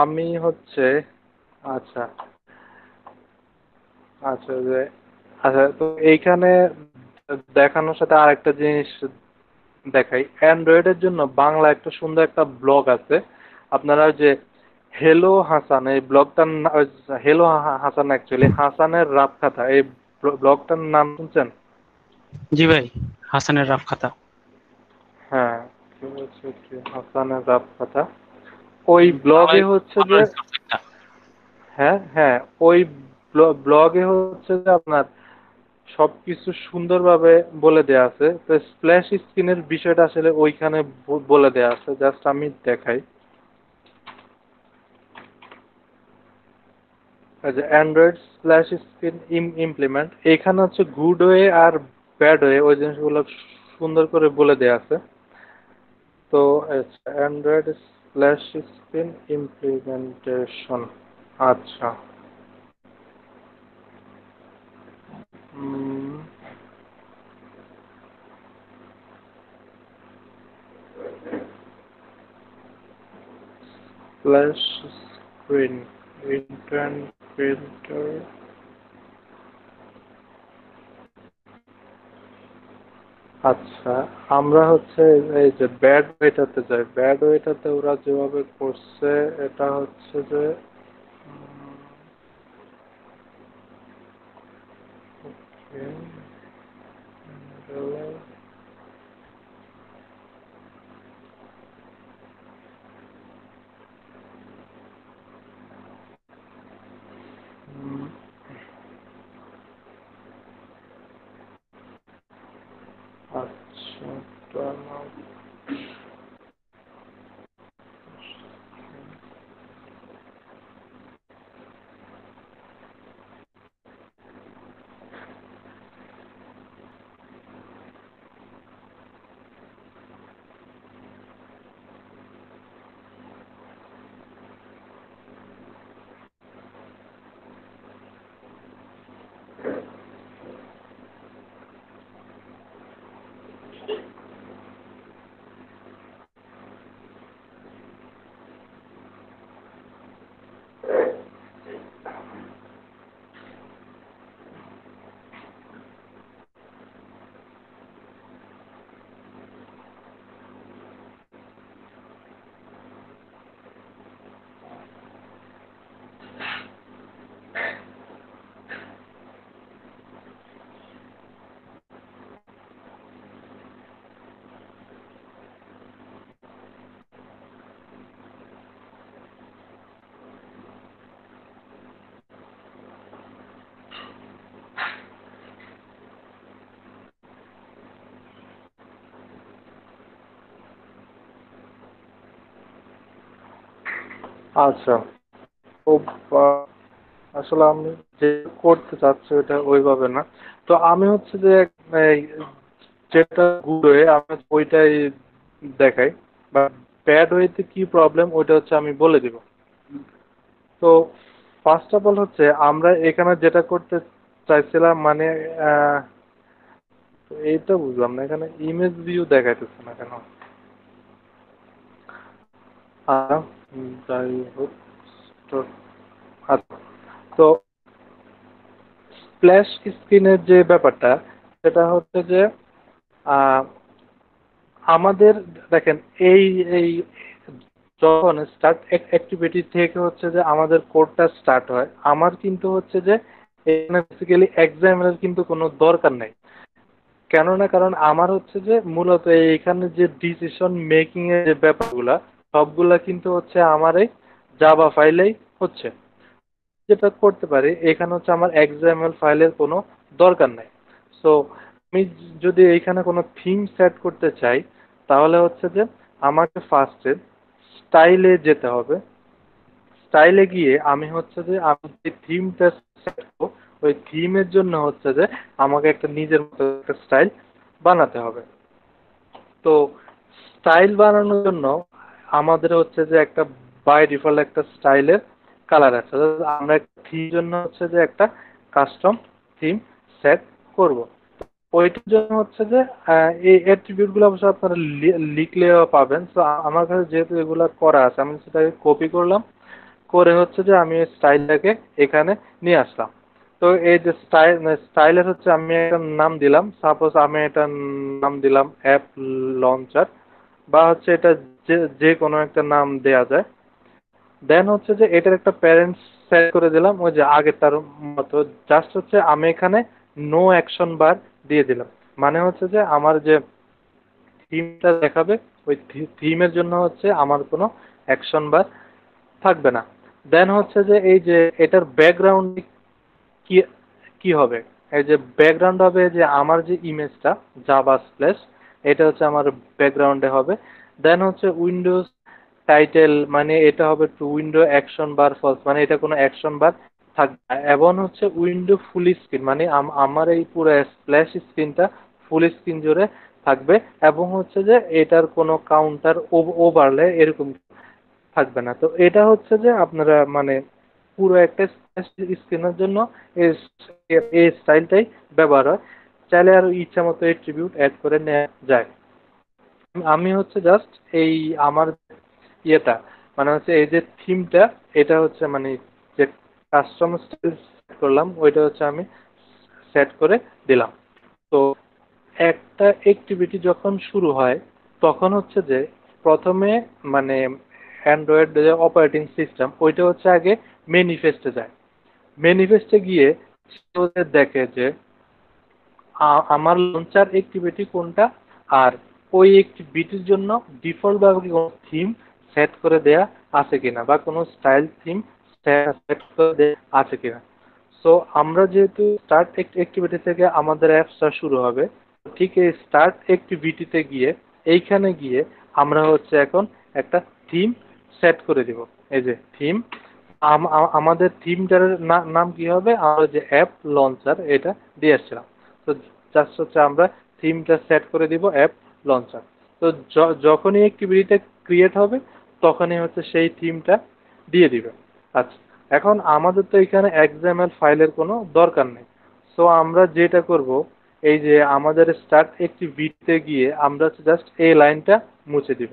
আমি হচ্ছে আচ্ছা আচ্ছা যে আচ্ছা, তো এইখানে দেখানোর সাথে আরেকটা জিনিস দেখাই। অ্যান্ড্রয়েডের জন্য বাংলা একটা সুন্দর একটা ব্লগ আছে। আপনারা ওই যে হেলো হাসান, এই ব্লগটার হেলো হাসান, অ্যাকচুয়ালি হাসানের রাত কথা, এই ব্লগটার নাম শুনছেন? জি ভাই, হাসানের রাফ খাতা। হ্যাঁ, কি বলছে কি হাসানের রাত কথা, ওই ব্লগে বাংলায় হচ্ছে ভালো যে রিসার্চ একটা। হ্যাঁ হ্যাঁ, ওই ব্লগে হচ্ছে যে আপনার সবকিছু সুন্দরভাবে বলে দেয়া আছে। তো স্প্ল্যাশ স্ক্রিনের বিষয়টা আসলে ওইখানে বলে দেয়া আছে, জাস্ট আমি দেখাই। যে অ্যান্ড্রয়েড স্প্ল্যাশ স্ক্রিন ইমপ্লিমেন্ট, এখানে হচ্ছে গুড ওয়ে আর ব্যাড ওয়ে ওই জিনিসগুলো সুন্দর করে বলে দেয়া আছে। তো অ্যান্ড্রয়েড স্প্ল্যাশ স্ক্রিন ইমপ্লিমেন্টেশন। আচ্ছা, স্প্ল্যাশ স্ক্রিন ইন্টারপ্রেটার। আচ্ছা, আমরা হচ্ছে এই যে ব্যাড ওয়েটাতে যাই। ব্যাড ওয়েটাতে ওরা যেভাবে করছে এটা হচ্ছে যে আচ্ছা, আচ্ছা, তো আসলে আমি যে করতে চাচ্ছি ওটা ওইভাবে না। তো আমি হচ্ছে যে এই যেটা গুড ওয়ে আমি ওইটাই দেখাই, বা ব্যাড ওয়েতে কি প্রবলেম ওইটা হচ্ছে আমি বলে দিব। তো ফার্স্ট অফ অল হচ্ছে আমরা এখানে যেটা করতে চাইছিলাম, মানে আহ, তো এইটা বুঝলাম না, এখানে ইমেজ ভিউ দেখাইতেছে না কেন? আচ্ছা, যাই হোক, তো আচ্ছা, তো স্প্ল্যাশ স্ক্রিনের যে ব্যাপারটা, সেটা হচ্ছে যে আহ, আমাদের দেখেন, এই এই যখন স্টার্ট অ্যাক্টিভিটি থেকে হচ্ছে যে আমাদের কোডটা স্টার্ট হয়, আমার কিন্তু হচ্ছে যে এখানে বেসিক্যালি এক্সামের কিন্তু কোনো দরকার নেই। কেননা কারণ আমার হচ্ছে যে মূলত এইখানে যে ডিসিশন মেকিং এর যে ব্যাপারগুলা, সবগুলা কিন্তু হচ্ছে আমার এই জাভা ফাইলেই হচ্ছে। যেটা করতে পারি এখানে হচ্ছে আমার এক্সএমএল ফাইলের কোনো দরকার নাই। সো আমি যদি এইখানে কোনো থিম সেট করতে চাই, তাহলে হচ্ছে যে আমাকে ফার্স্টে স্টাইলে যেতে হবে। স্টাইলে গিয়ে আমি হচ্ছে যে আমি যে থিমটা সেট করবো, ওই থিমের জন্য হচ্ছে যে আমাকে একটা নিজের মতো একটা স্টাইল বানাতে হবে। তো স্টাইল বানানোর জন্য আমাদের হচ্ছে যে একটা বাই ডিফল্ট একটা স্টাইলের কালার আছে। অর্থাৎ আমরা থিম জন্য হচ্ছে যে একটা কাস্টম থিম সেট করব। ওইটার জন্য হচ্ছে যে এই অ্যাট্রিবিউট গুলো অবশ্য আপনারা লিখলেও পাবেন। তো আমার কাছে যেহেতু এগুলা করা আছে, আমি সেটাকে কপি করলাম, করে হচ্ছে যে আমি স্টাইলটাকে এখানে নিয়ে আসলাম। তো এই যে স্টাইলের হচ্ছে আমি একটা নাম দিলাম, সাপোজ আমি এটা নাম দিলাম অ্যাপ লঞ্চার, বা হচ্ছে এটা যে যে কোনো একটা নাম দেয়া যায়। দেন হচ্ছে যে এটার একটা প্যারেন্টস সেট করে দিলাম ওই যে আগেরটার মতো। জাস্ট হচ্ছে আমি এখানে নো অ্যাকশন বার দিয়ে দিলাম। মানে হচ্ছে যে আমার যে থিমটা দেখাবে, ওই থিমের জন্য হচ্ছে আমার কোনো অ্যাকশন বার থাকবে না। দেন হচ্ছে যে এই যে এটার ব্যাকগ্রাউন্ড কি কি হবে, এই যে ব্যাকগ্রাউন্ড হবে যে আমার যে ইমেজটা জাভা স্প্ল্যাশ, এটা হচ্ছে আমার ব্যাকগ্রাউন্ডে হবে। দেন হচ্ছে উইন্ডোজ টাইটেল, মানে এটা হবে টু উইন্ডো অ্যাকশন বার ফলস, মানে এটা কোনো অ্যাকশন বার থাকবে না। এবং হচ্ছে উইন্ডো ফুল স্ক্রিন, মানে আমার এই পুরো স্প্ল্যাশ স্ক্রিনটা ফুল স্ক্রিন জুড়ে থাকবে। এবং হচ্ছে যে এটার কোনো কাউন্টার ওভারলে এরকম থাকবে না। তো এটা হচ্ছে যে আপনারা মানে পুরো একটা স্ক্রিনের জন্য এই এই স্টাইলটাই ব্যবহার হয়। চাইলে আর ইচ্ছা মতো এট্রিবিউট অ্যাড করে নেওয়া যায়। আমি হচ্ছে জাস্ট এই আমার ইয়েটা, মানে হচ্ছে এই যে থিমটা, এটা হচ্ছে মানে যে কাস্টম স্টাইল সেট করলাম, ওইটা হচ্ছে আমি সেট করে দিলাম। তো একটা অ্যাক্টিভিটি যখন শুরু হয়, তখন হচ্ছে যে প্রথমে মানে অ্যান্ড্রয়েড যে অপারেটিং সিস্টেম, ওইটা হচ্ছে আগে ম্যানিফেস্টে যায়। ম্যানিফেস্টে গিয়ে সে হচ্ছে দেখে যে আমার লঞ্চার অ্যাক্টিভিটি কোনটা, আর ওই অ্যাক্টিভিটির জন্য ডিফল্ট ভাবে কোনো থিম সেট করে দেয়া আছে কিনা, বা কোনো স্টাইল থিম সেট করে দেয়া আছে কিনা। সো আমরা যেহেতু স্টার্ট অ্যাক্টিভিটি থেকে আমাদের অ্যাপসটা শুরু হবে, ঠিক এই স্টার্ট অ্যাক্টিভিটিতে গিয়ে এইখানে গিয়ে আমরা হচ্ছে এখন একটা থিম সেট করে দিব। এই যে থিম, আমাদের থিমটার নাম কি হবে, আমরা যে অ্যাপ লঞ্চার এটা দিয়ে আসছিলাম। তো জাস্ট হচ্ছে আমরা থিমটা সেট করে দিব অ্যাপ লঞ্চার। তো যখনই অ্যাক্টিভিটিটা ক্রিয়েট হবে, তখনই হচ্ছে সেই থিমটা দিয়ে দিবে। আচ্ছা, এখন আমাদের তো এখানে এক্সএমএল ফাইলের কোনো দরকার নেই। সো আমরা যেটা করব, এই যে আমাদের স্টার্ট অ্যাক্টিভিটিতে গিয়ে আমরা জাস্ট এই লাইনটা মুছে দিব।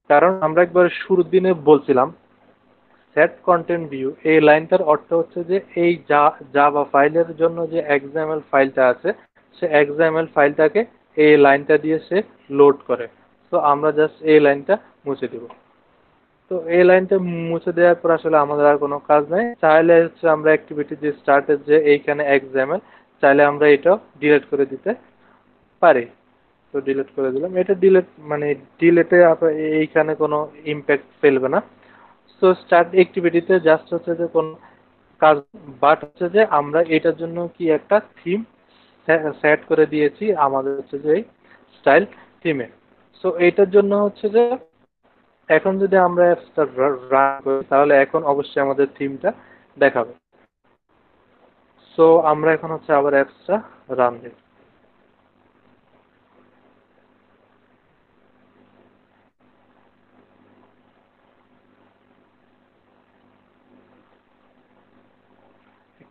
কারণ আমরা একবার শুরুর দিনে বলছিলাম সেট কন্টেন্ট ভিউ, এই লাইনটার অর্থ হচ্ছে যে এই জাভা ফাইলের জন্য যে এক্সএমএল ফাইলটা আছে, সে এক্সএমএল ফাইলটাকে এই লাইনটা দিয়ে সে লোড করে। তো আমরা জাস্ট এই লাইনটা মুছে দিব। তো এই লাইনটা মুছে দেওয়ার পর আসলে আমাদের আর কোনো কাজ নাই। চাইলে হচ্ছে আমরা অ্যাক্টিভিটি যে স্টার্টের যে এইখানে এক্সএমএল, চাইলে আমরা এটাও ডিলিট করে দিতে পারি। তো ডিলিট করে দিলাম। এটা ডিলিট মানে ডিলিটে এইখানে কোনো ইম্প্যাক্ট ফেলবে না। তো স্টার্ট অ্যাক্টিভিটিতে জাস্ট হচ্ছে যে কোন কাজ, বাট হচ্ছে যে আমরা এটার জন্য কি একটা থিম সেট করে দিয়েছি আমাদের হচ্ছে যে এই স্টাইল থিমে। সো এইটার জন্য হচ্ছে যে এখন যদি আমরা অ্যাপসটা রান করি, তাহলে এখন অবশ্যই আমাদের থিমটা দেখাবে। সো আমরা এখন হচ্ছে আবার অ্যাপসটা রান দিই।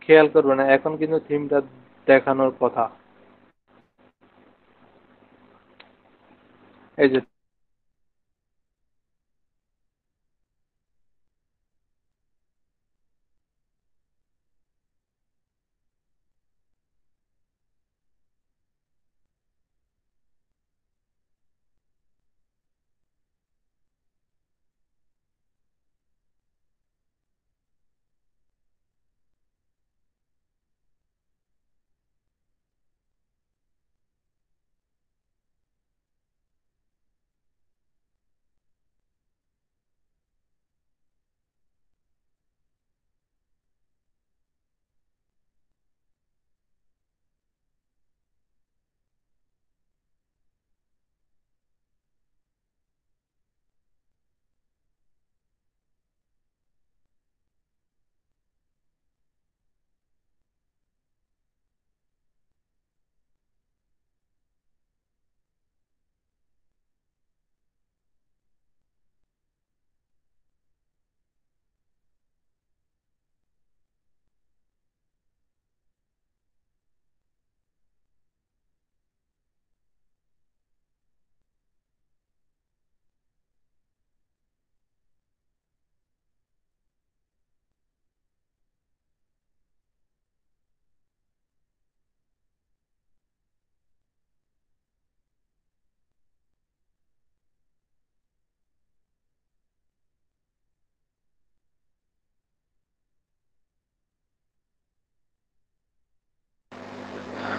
খেয়াল করবে না, এখন কিন্তু থিমটা দেখানোর কথা। এই যে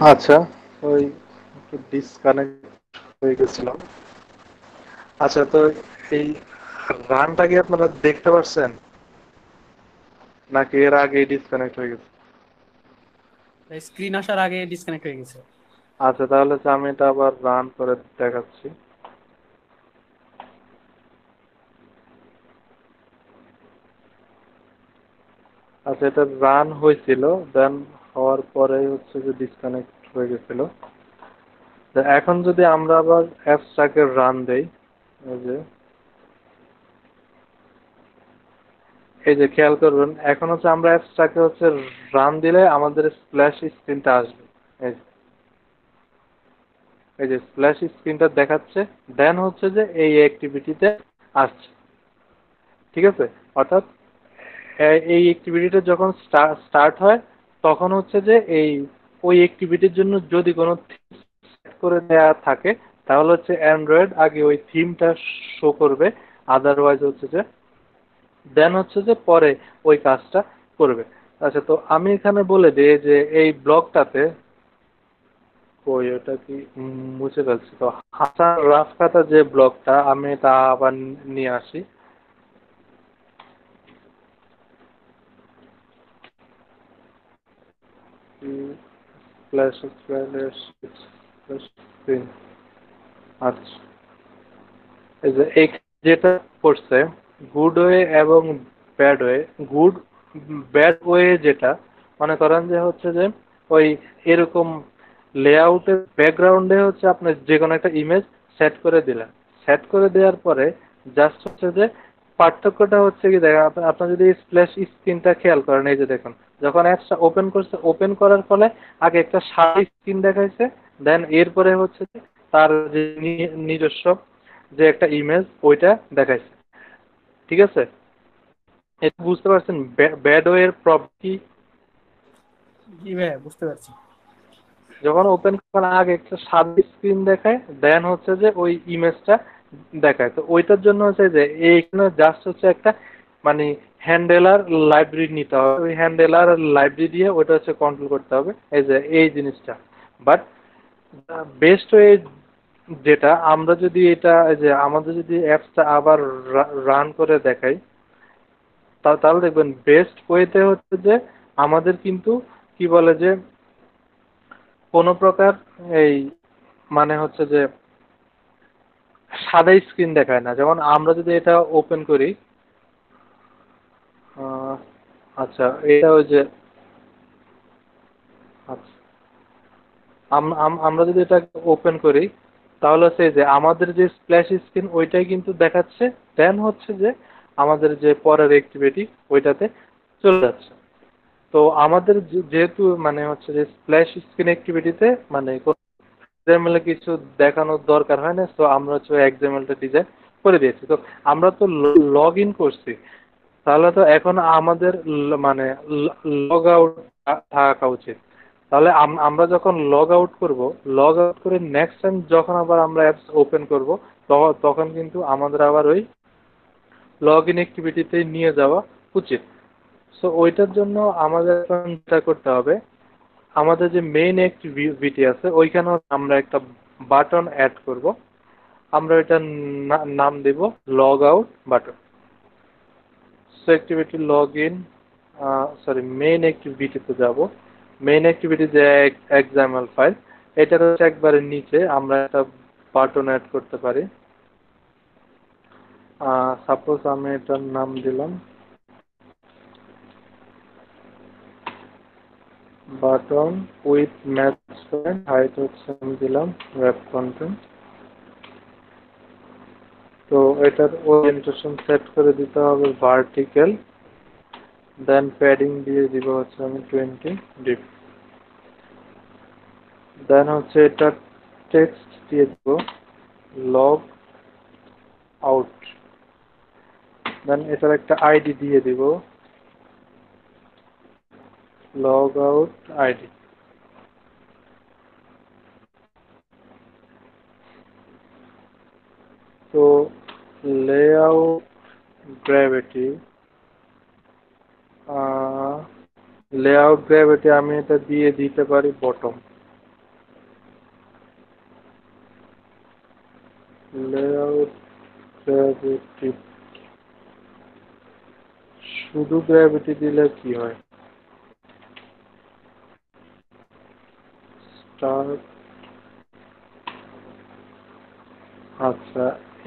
আচ্ছা, ওই একটু ডিসকানেক্ট হয়ে গেছিলাম। আচ্ছা, তো এই রানটা কি আপনারা দেখতে পাচ্ছেন নাকি এর আগে ডিসকানেক্ট হয়ে গেছে? স্ক্রিন আসার আগে ডিসকানেক্ট হয়ে গেছে। আচ্ছা, তাহলে হচ্ছে আমি এটা আবার রান করে দেখাচ্ছি। আচ্ছা, এটা রান হয়েছিল, দেন হওয়ার পরে হচ্ছে যে ডিসকানেক্ট হয়ে গেছিল। তো এখন যদি আমরা আবার অ্যাপসটাকে রান দেই, এই যে খেয়াল করবেন, এখন হচ্ছে আমরা অ্যাপসটাকে হচ্ছে রান দিলে আমাদের স্প্ল্যাশ স্ক্রিনটা আসবে। এই যে স্প্ল্যাশ স্ক্রিনটা দেখাচ্ছে, দেন হচ্ছে যে এই অ্যাক্টিভিটিতে আসছে। ঠিক আছে? অর্থাৎ এই অ্যাক্টিভিটিটা যখন স্টার্ট হয়, তখন হচ্ছে যে ওই অ্যাক্টিভিটির জন্য যদি কোনো সেট করে দেয়া থাকে, তাহলে হচ্ছে অ্যান্ড্রয়েড আগে ওই থিমটা শো করবে, আদারওয়াইজ হচ্ছে যে দেন হচ্ছে যে পরে ওই কাজটা করবে। আচ্ছা, তো আমি এখানে বলে দিই যে এই ব্লগটাতে ওই ওটা কি মুছে ফেলছি। তো হাসান রাফকাতা যে ব্লগটা, আমি এটা আবার নিয়ে আসি। Flash flash screen. আচ্ছা, এই যে যেটা করছে গুড ওয়ে এবং bad way. Good bad way যেটা, মনে করেন যে হচ্ছে যে ওই এরকম লেআউটের ব্যাকগ্রাউন্ডে হচ্ছে আপনি যে কোনো একটা ইমেজ সেট করে দিলেন। সেট করে দেওয়ার পরে জাস্ট হচ্ছে যে পার্থক্যটা হচ্ছে কি, দেখেন আপনার যদি স্প্ল্যাশ স্ক্রিনটা খেয়াল করেন, এই যে দেখুন, যখন অ্যাপসটা ওপেন করছে, ওপেন করার ফলে আগে একটা সাদা স্ক্রিন দেখাইছে, দেন এরপরে হচ্ছে যে তার যে নিজস্ব যে একটা ইমেজ ওইটা দেখাইছে। ঠিক আছে? এটা বুঝতে পারছেন ব্যাড ওয়ে এর প্রবলেম কি? জি ভাই, বুঝতে পারছি। যখন ওপেন করার আগে একটা সাদা স্ক্রিন দেখায়, দেন হচ্ছে যে ওই ইমেজটা দেখায়। তো ওইটার জন্য হচ্ছে যে এইখানে জাস্ট হচ্ছে একটা মানে হ্যান্ডেলার লাইব্রেরি নিতে হবে, ওই হ্যান্ডেলার লাইব্রেরি দিয়ে ওইটা হচ্ছে কন্ট্রোল করতে হবে, এই যে এই জিনিসটা। বাট বেস্ট ওয়ে যেটা, আমরা যদি এটা যে আমাদের যদি অ্যাপসটা আবার রান করে দেখাই, তাহলে দেখবেন বেস্ট ওয়েতে হচ্ছে যে আমাদের কিন্তু কি বলে যে কোনো প্রকার এই মানে হচ্ছে যে সাদা স্ক্রিন দেখায় না। যেমন আমরা যদি এটা ওপেন করি, আহ, আচ্ছা, এটা ওই যে আচ্ছা, আমরা যদি এটা ওপেন করি, তাহলে হচ্ছে যে আমাদের যে স্প্ল্যাশ স্ক্রিন ওইটাই কিন্তু দেখাচ্ছে, দেন হচ্ছে যে আমাদের যে পরের অ্যাক্টিভিটি ওইটাতে চলে যাচ্ছে। তো আমাদের যেহেতু মানে হচ্ছে যে স্প্ল্যাশ স্ক্রিন অ্যাক্টিভিটিতে মানে এক্সএমএল এ কিছু দেখানোর দরকার হয় না, তো আমরা হচ্ছে এক্সএমএলটা ডিজাইন করে দিয়েছি। তো আমরা তো লগ ইন করছি, তাহলে তো এখন আমাদের মানে লগ আউট থাকা উচিত। তাহলে আমরা যখন লগ আউট করব, লগ আউট করে নেক্সট টাইম যখন আবার আমরা অ্যাপস ওপেন করব, তখন কিন্তু আমাদের আবার ওই লগ ইন অ্যাক্টিভিটিতে নিয়ে যাওয়া উচিত। সো ওইটার জন্য আমাদের এখন যেটা করতে হবে, আমাদের যে মেইন অ্যাক্টিভিটি আছে ওইখানেও আমরা একটা বাটন অ্যাড করব। আমরা এটার নাম দেব log out button. So activity log in, sorry main অ্যাক্টিভিটিতে যাব। মেইন অ্যাক্টিভিটি যে এক্সাম্পল ফাইল, এটার হচ্ছে একবারে নিচে আমরা একটা বাটন অ্যাড করতে পারি। সাপোজ আমি এটার নাম দিলাম button with match point, height হচ্ছে আমি দিলাম ওয়েব কন্টেন্ট। তো এটার ওরিয়েন্টেশন সেট করে দিতে হবে ভার্টিক্যাল, দেন প্যাডিং দিয়ে দিব হচ্ছে আমি 20 ডিপ, দেন হচ্ছে এটা টেক্সট দিয়ে দিব লগ আউট, দেন এটার একটা আইডি দিয়ে দিব লগ আউট আইডি। তো লেআউট গ্র্যাভিটি, লেআউট গ্র্যাভিটি আমি এটা দিয়ে দিতে পারি বটম। গ্র্যাভিটি, শুধু গ্র্যাভিটি দিলে কি হয়? স্টার্ট, আচ্ছা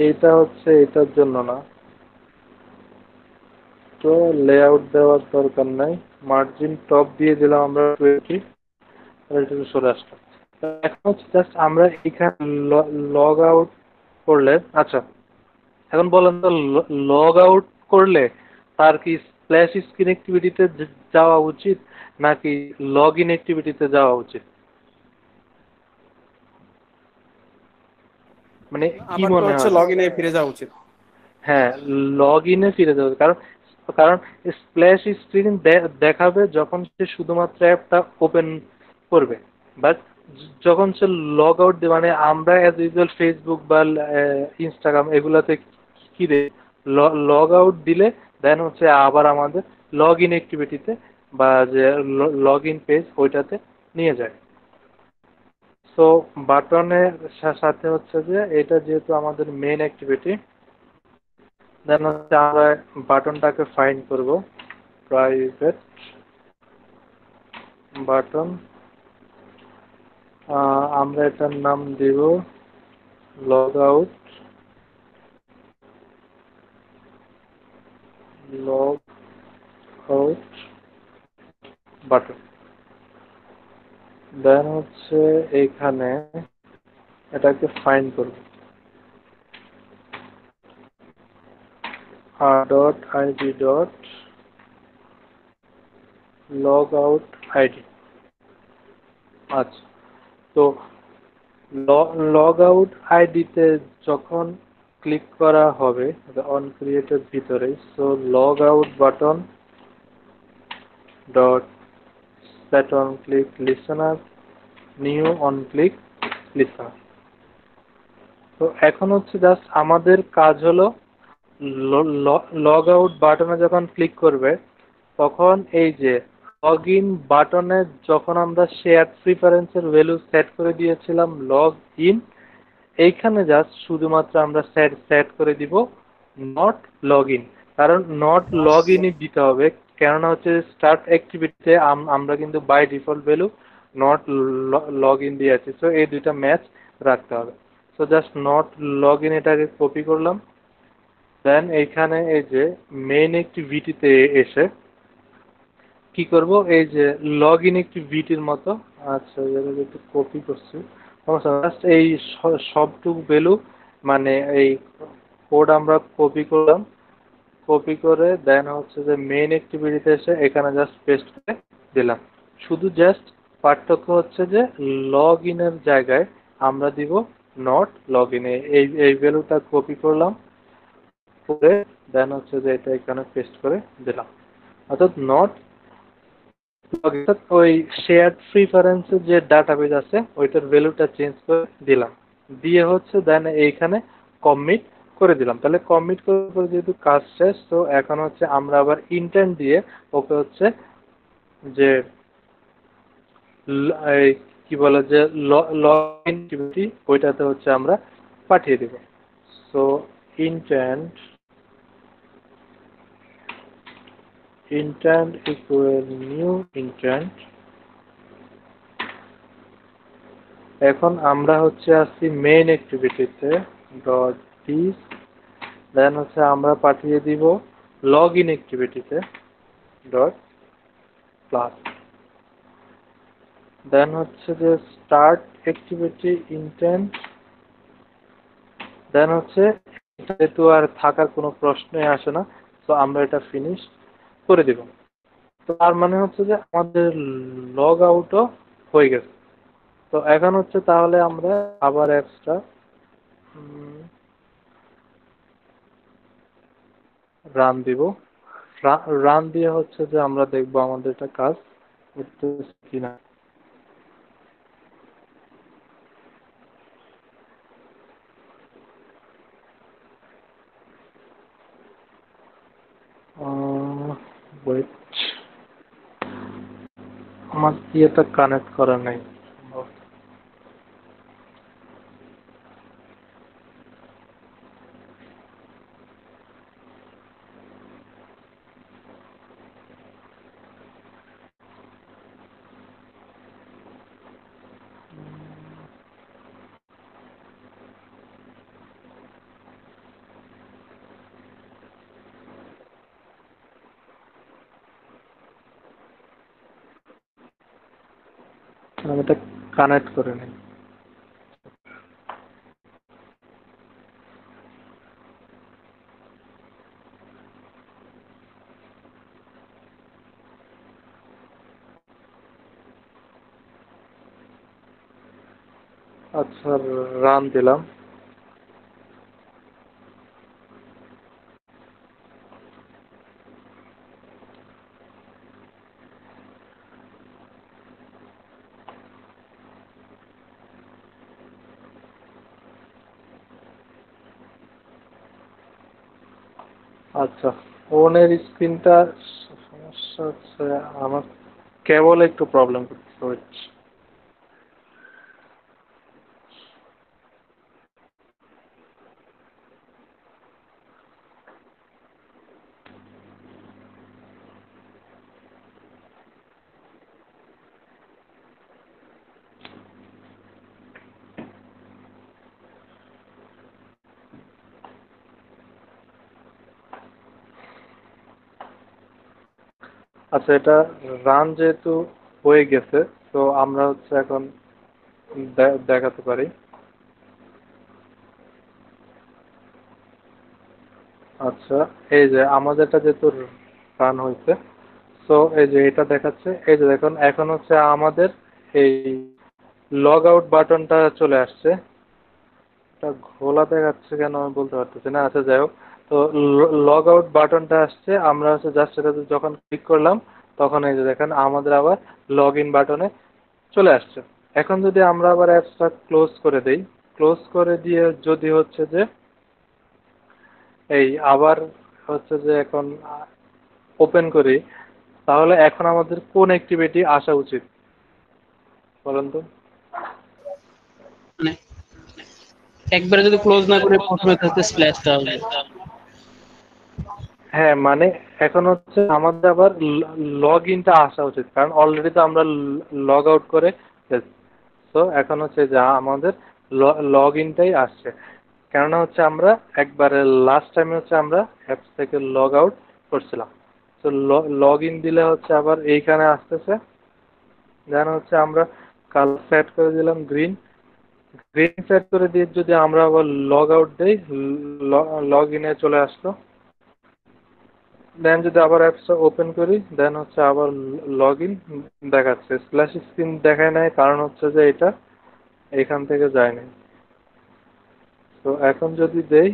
এটা হচ্ছে এটার জন্য না, তো লেআউট দেওয়ার দরকার নাই, মার্জিন টপ দিয়ে দিলাম আমরা 20, আর এটা সরে আসলো। এখন হচ্ছে জাস্ট আমরা এখানে লগ আউট করলে, আচ্ছা এখন বলেন তো লগ আউট করলে তার কি স্প্ল্যাশ স্ক্রিন অ্যাক্টিভিটিতে যাওয়া উচিত নাকি লগ ইন অ্যাক্টিভিটিতে যাওয়া উচিত? মানে কি আমার তো মনে হচ্ছে হয়? লগ ইনে ফিরে যাওয়া উচিত। হ্যাঁ, লগ ইনে ফিরে যাবে, কারণ কারণ স্প্ল্যাশ স্ক্রিন দেখাবে যখন সে শুধুমাত্র অ্যাপটা ওপেন করবে, বাট যখন সে লগ আউট দেবে, মানে আমরা অ্যাজ ইউজুয়াল ফেসবুক বা ইনস্টাগ্রাম এগুলাতে কি দেয়, লগ আউট দিলে দেন হচ্ছে আবার আমাদের লগ ইন অ্যাক্টিভিটিতে বা যে লগ ইন পেজ ওইটাতে নিয়ে যায়। সো বাটনের সাথে হচ্ছে যে এটা যেহেতু আমাদের মেইন অ্যাক্টিভিটি, দেন হচ্ছে আমরা বাটনটাকে ফাইন্ড করব, প্রাইভেট বাটন, আমরা এটার নাম দিব log out, log out button. Then হচ্ছে এইখানে এটাকে ফাইন্ড করব, dot ID dot log out ID. আচ্ছা, তো লগ আউট আইডিতে যখন ক্লিক করা হবে অন ক্রিয়েটের ভিতরে, so log out button dot set on click listener, new on click listener. তো এখন হচ্ছে জাস্ট আমাদের কাজ হলো লগ আউট বাটনে যখন ক্লিক করবে তখন এই যে লগ ইন বাটনে যখন আমরা শেয়ার প্রিফারেন্সের ভ্যালু সেট করে দিয়েছিলাম লগ ইন, এইখানে জাস্ট শুধুমাত্র আমরা সেট করে দিব নট লগ ইন, কারণ নট লগ ইনই দিতে হবে, কেননা হচ্ছে স্টার্ট অ্যাক্টিভিটিতে আমরা কিন্তু by default value not log in দিয়েছি, সো এই দুইটা ম্যাচ রাখতে হবে। So just not log in এটাকে কপি করলাম, দেন এইখানে এই যে মেইন অ্যাক্টিভিটিতে এসে কি করব, এই যে লগ ইন অ্যাক্টিভিটির মতো, আচ্ছা এটাকে একটু কপি করছি, জাস্ট এই সবটুকু ভ্যালু মানে এই কোড আমরা কপি করলাম, কপি করে দেন হচ্ছে যে মেইন অ্যাক্টিভিটিতে এসে এখানে জাস্ট পেস্ট করে দিলাম। শুধু জাস্ট পার্থক্য হচ্ছে যে লগ ইনের জায়গায় আমরা দিব নট লগ ইন, এই এই ভ্যালুটা কপি করলাম করে দেন হচ্ছে যে এটা এখানে পেস্ট করে দিলাম, অর্থাৎ নট ওই শেয়ার্ড প্রিফারেন্সের যে ডাটাবেজ আছে ওইটার ভ্যালুটা চেঞ্জ করে দিলাম, দিয়ে হচ্ছে দেন এইখানে কমিট করে দিলাম। তাহলে কমিট করার পর যেহেতু কাজ শেষ, তো এখন হচ্ছে আমরা আবার ইন্টেন্ট দিয়ে ওকে হচ্ছে যে এই কি বলে যে লগইন অ্যাক্টিভিটি ওইটাতে হচ্ছে আমরা পাঠিয়ে দেব। So intent equal new intent. এখন আমরা হচ্ছে আসছি মেইন অ্যাক্টিভিটিতে ডট দিস, দেন হচ্ছে আমরা পাঠিয়ে দিব লগ ইন অ্যাক্টিভিটিতে ডট ক্লাস, দেন হচ্ছে যে স্টার্ট অ্যাক্টিভিটি ইন্টেন্ট, দেন হচ্ছে এটা যেহেতু আর থাকার কোনো প্রশ্নই আসে না, তো আমরা এটা ফিনিশ করে দিব। তো তার মানে হচ্ছে যে আমাদের লগ আউটও হয়ে গেছে। তো এখন হচ্ছে তাহলে আমরা আবার অ্যাপসটা রান দিব, রান দিয়ে হচ্ছে যে আমরা দেখবো আমাদের এটা কাজ করতেছে কিনা। ওয়েট, আমার ইয়েটা কানেক্ট করা নাই। আমি এটা কানেক্ট করে নিই। আচ্ছা, রান দিলাম। আচ্ছা, ফোনের স্ক্রিনটা সমস্যা হচ্ছে, আমার কেবল একটু প্রবলেম করছে। আচ্ছা, এটা রান যেহেতু হয়ে গেছে, তো আমরা হচ্ছে এখন দেখাতে পারি। আচ্ছা, এই যে আমাদেরটা যেহেতু রান হয়েছে, তো এই যে এটা দেখাচ্ছে, এই যে দেখুন এখন হচ্ছে আমাদের এই লগ আউট বাটনটা চলে আসছে। এটা ঘোলা দেখাচ্ছে কেন আমি বলতে পারতেছি না। আচ্ছা, যাই হোক, তো লগ আউট বাটনটা আসছে, আমরা হচ্ছে জাস্ট এটাতে যখন ক্লিক করলাম তখন এই যে দেখেন আমাদের আবার লগ ইন বাটনে চলে আসছে। এখন যদি আমরা আবার অ্যাপসটা ক্লোজ করে দেই, ক্লোজ করে দিয়ে যদি হচ্ছে যে এই আবার হচ্ছে যে এখন ওপেন করি, তাহলে এখন আমাদের কোন অ্যাক্টিভিটি আসা উচিত বলেন তো? মানে একবারে যদি ক্লোজ না করে প্রথমে থাকতে স্প্ল্যাশটা আসবে। হ্যাঁ, মানে এখন হচ্ছে আমাদের আবার লগ ইনটা আসা উচিত, কারণ অলরেডি তো আমরা লগ আউট করে ফেলছি। তো এখন হচ্ছে যা আমাদের লগ ইনটাই আসছে, কেননা হচ্ছে আমরা একবারে লাস্ট টাইমে হচ্ছে আমরা অ্যাপস থেকে লগ আউট করছিলাম। তো লগ ইন দিলে হচ্ছে আবার এইখানে আসতেছে, দেন হচ্ছে আমরা কালার সেট করে দিলাম গ্রিন। গ্রিন সেট করে দিয়ে যদি আমরা আবার লগ আউট দিই, লগ ইনে চলে আসলো। দেন যদি আবার অ্যাপসটা ওপেন করি, দেন হচ্ছে আবার লগ ইন দেখাচ্ছে। স্প্ল্যাশ স্ক্রিন দেখায় নাই, কারণ হচ্ছে যে এটা এখান থেকে যায় নাই। তো এখন যদি দেই,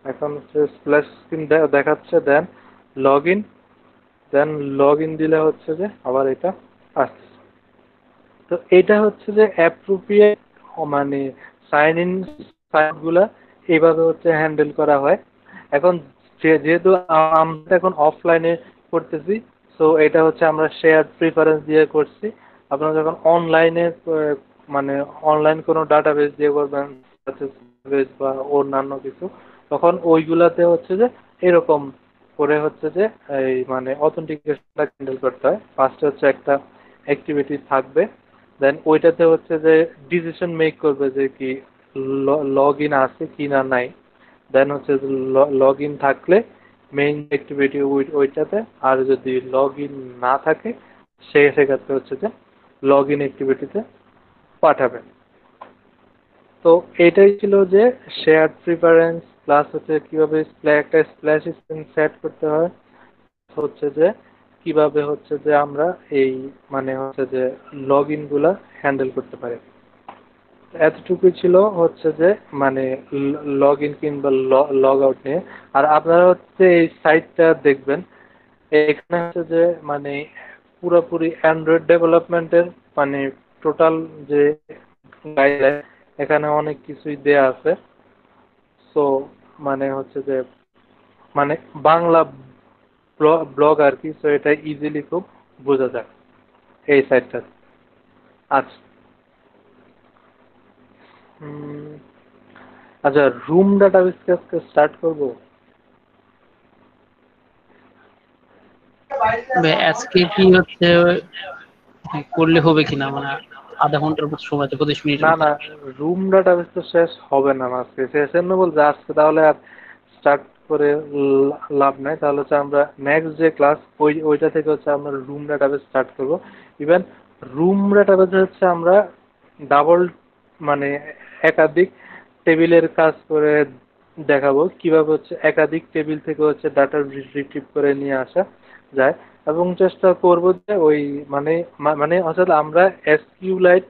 এখন হচ্ছে স্প্ল্যাশ স্ক্রিন দেখাচ্ছে, then log in, then log in দিলে হচ্ছে যে আবার এটা আসছে। তো এটা হচ্ছে যে অ্যাপ্রোপ্রিয়েট, মানে সাইন ইন সাইটগুলা এইভাবে হচ্ছে হ্যান্ডেল করা হয়। এখন যেহেতু আমরা এখন অফলাইনে করতেছি, তো এটা হচ্ছে আমরা শেয়ার প্রিফারেন্স দিয়ে করছি। আপনারা যখন অনলাইনে মানে অনলাইন কোনো ডাটাবেস দিয়ে করবেন বা অন্যান্য কিছু, তখন ওইগুলাতে হচ্ছে যে এরকম করে হচ্ছে যে এই মানে অথেন্টিকেশনটা হ্যান্ডেল করতে হয়। ফার্স্টে হচ্ছে একটা অ্যাক্টিভিটি থাকবে, দেন ওইটাতে হচ্ছে যে ডিসিশন মেক করবে যে কি লগ ইন আছে কি না নাই। দেন হচ্ছে লগ ইন থাকলে মেইন অ্যাক্টিভিটি ওইটাতে, আর যদি লগ ইন না থাকে সেক্ষেত্রে হচ্ছে যে লগ ইন অ্যাক্টিভিটিতে পাঠাবে। তো এটাই ছিল যে শেয়ার প্রিফারেন্স, প্লাস হচ্ছে কিভাবে একটা স্প্ল্যাশ স্ক্রিন সেট করতে হয়, হচ্ছে যে কিভাবে হচ্ছে যে আমরা এই মানে হচ্ছে যে লগ ইন গুলা হ্যান্ডেল করতে পারি। এতটুকুই ছিল হচ্ছে যে মানে লগ ইন কিংবা লগ আউট নিয়ে। আর আপনারা হচ্ছে এই সাইটটা দেখবেন, এখানে হচ্ছে যে মানে পুরোপুরি অ্যান্ড্রয়েড ডেভেলপমেন্টের মানে টোটাল যে গাইডলাইন, এখানে অনেক কিছুই দেয়া আছে। সো মানে হচ্ছে যে মানে বাংলা ব্লগ আর কি, সো এটা ইজিলি খুব বোঝা যায় এই সাইটটা। আচ্ছা, আচ্ছা, রুম ডাটাবেসকে আজকে স্টার্ট করবো। তবে আজকে কি হচ্ছে করলে হবে কিনা, মানে আধা ঘন্টার মতো সময় আছে, 25 মিনিটের না মতো। না, রুম ডাটাবেস তো শেষ হবে না আজকে, শেষের না বলতে আজকে তাহলে আর স্টার্ট করে লাভ নাই। তাহলে হচ্ছে আমরা নেক্সট যে ক্লাস ওইটা থেকে হচ্ছে আমরা রুম ডাটাবেস স্টার্ট করবো। ইভেন রুম ডাটাবেজ হচ্ছে আমরা ডাবল মানে একাধিক টেবিলের কাজ করে দেখাবো কিভাবে হচ্ছে একাধিক টেবিল থেকে হচ্ছে ডাটা রিট্রিভ করে নিয়ে আসা যায়, এবং চেষ্টা করব যে ওই মানে মানে আসলে আমরা এসকিউলাইট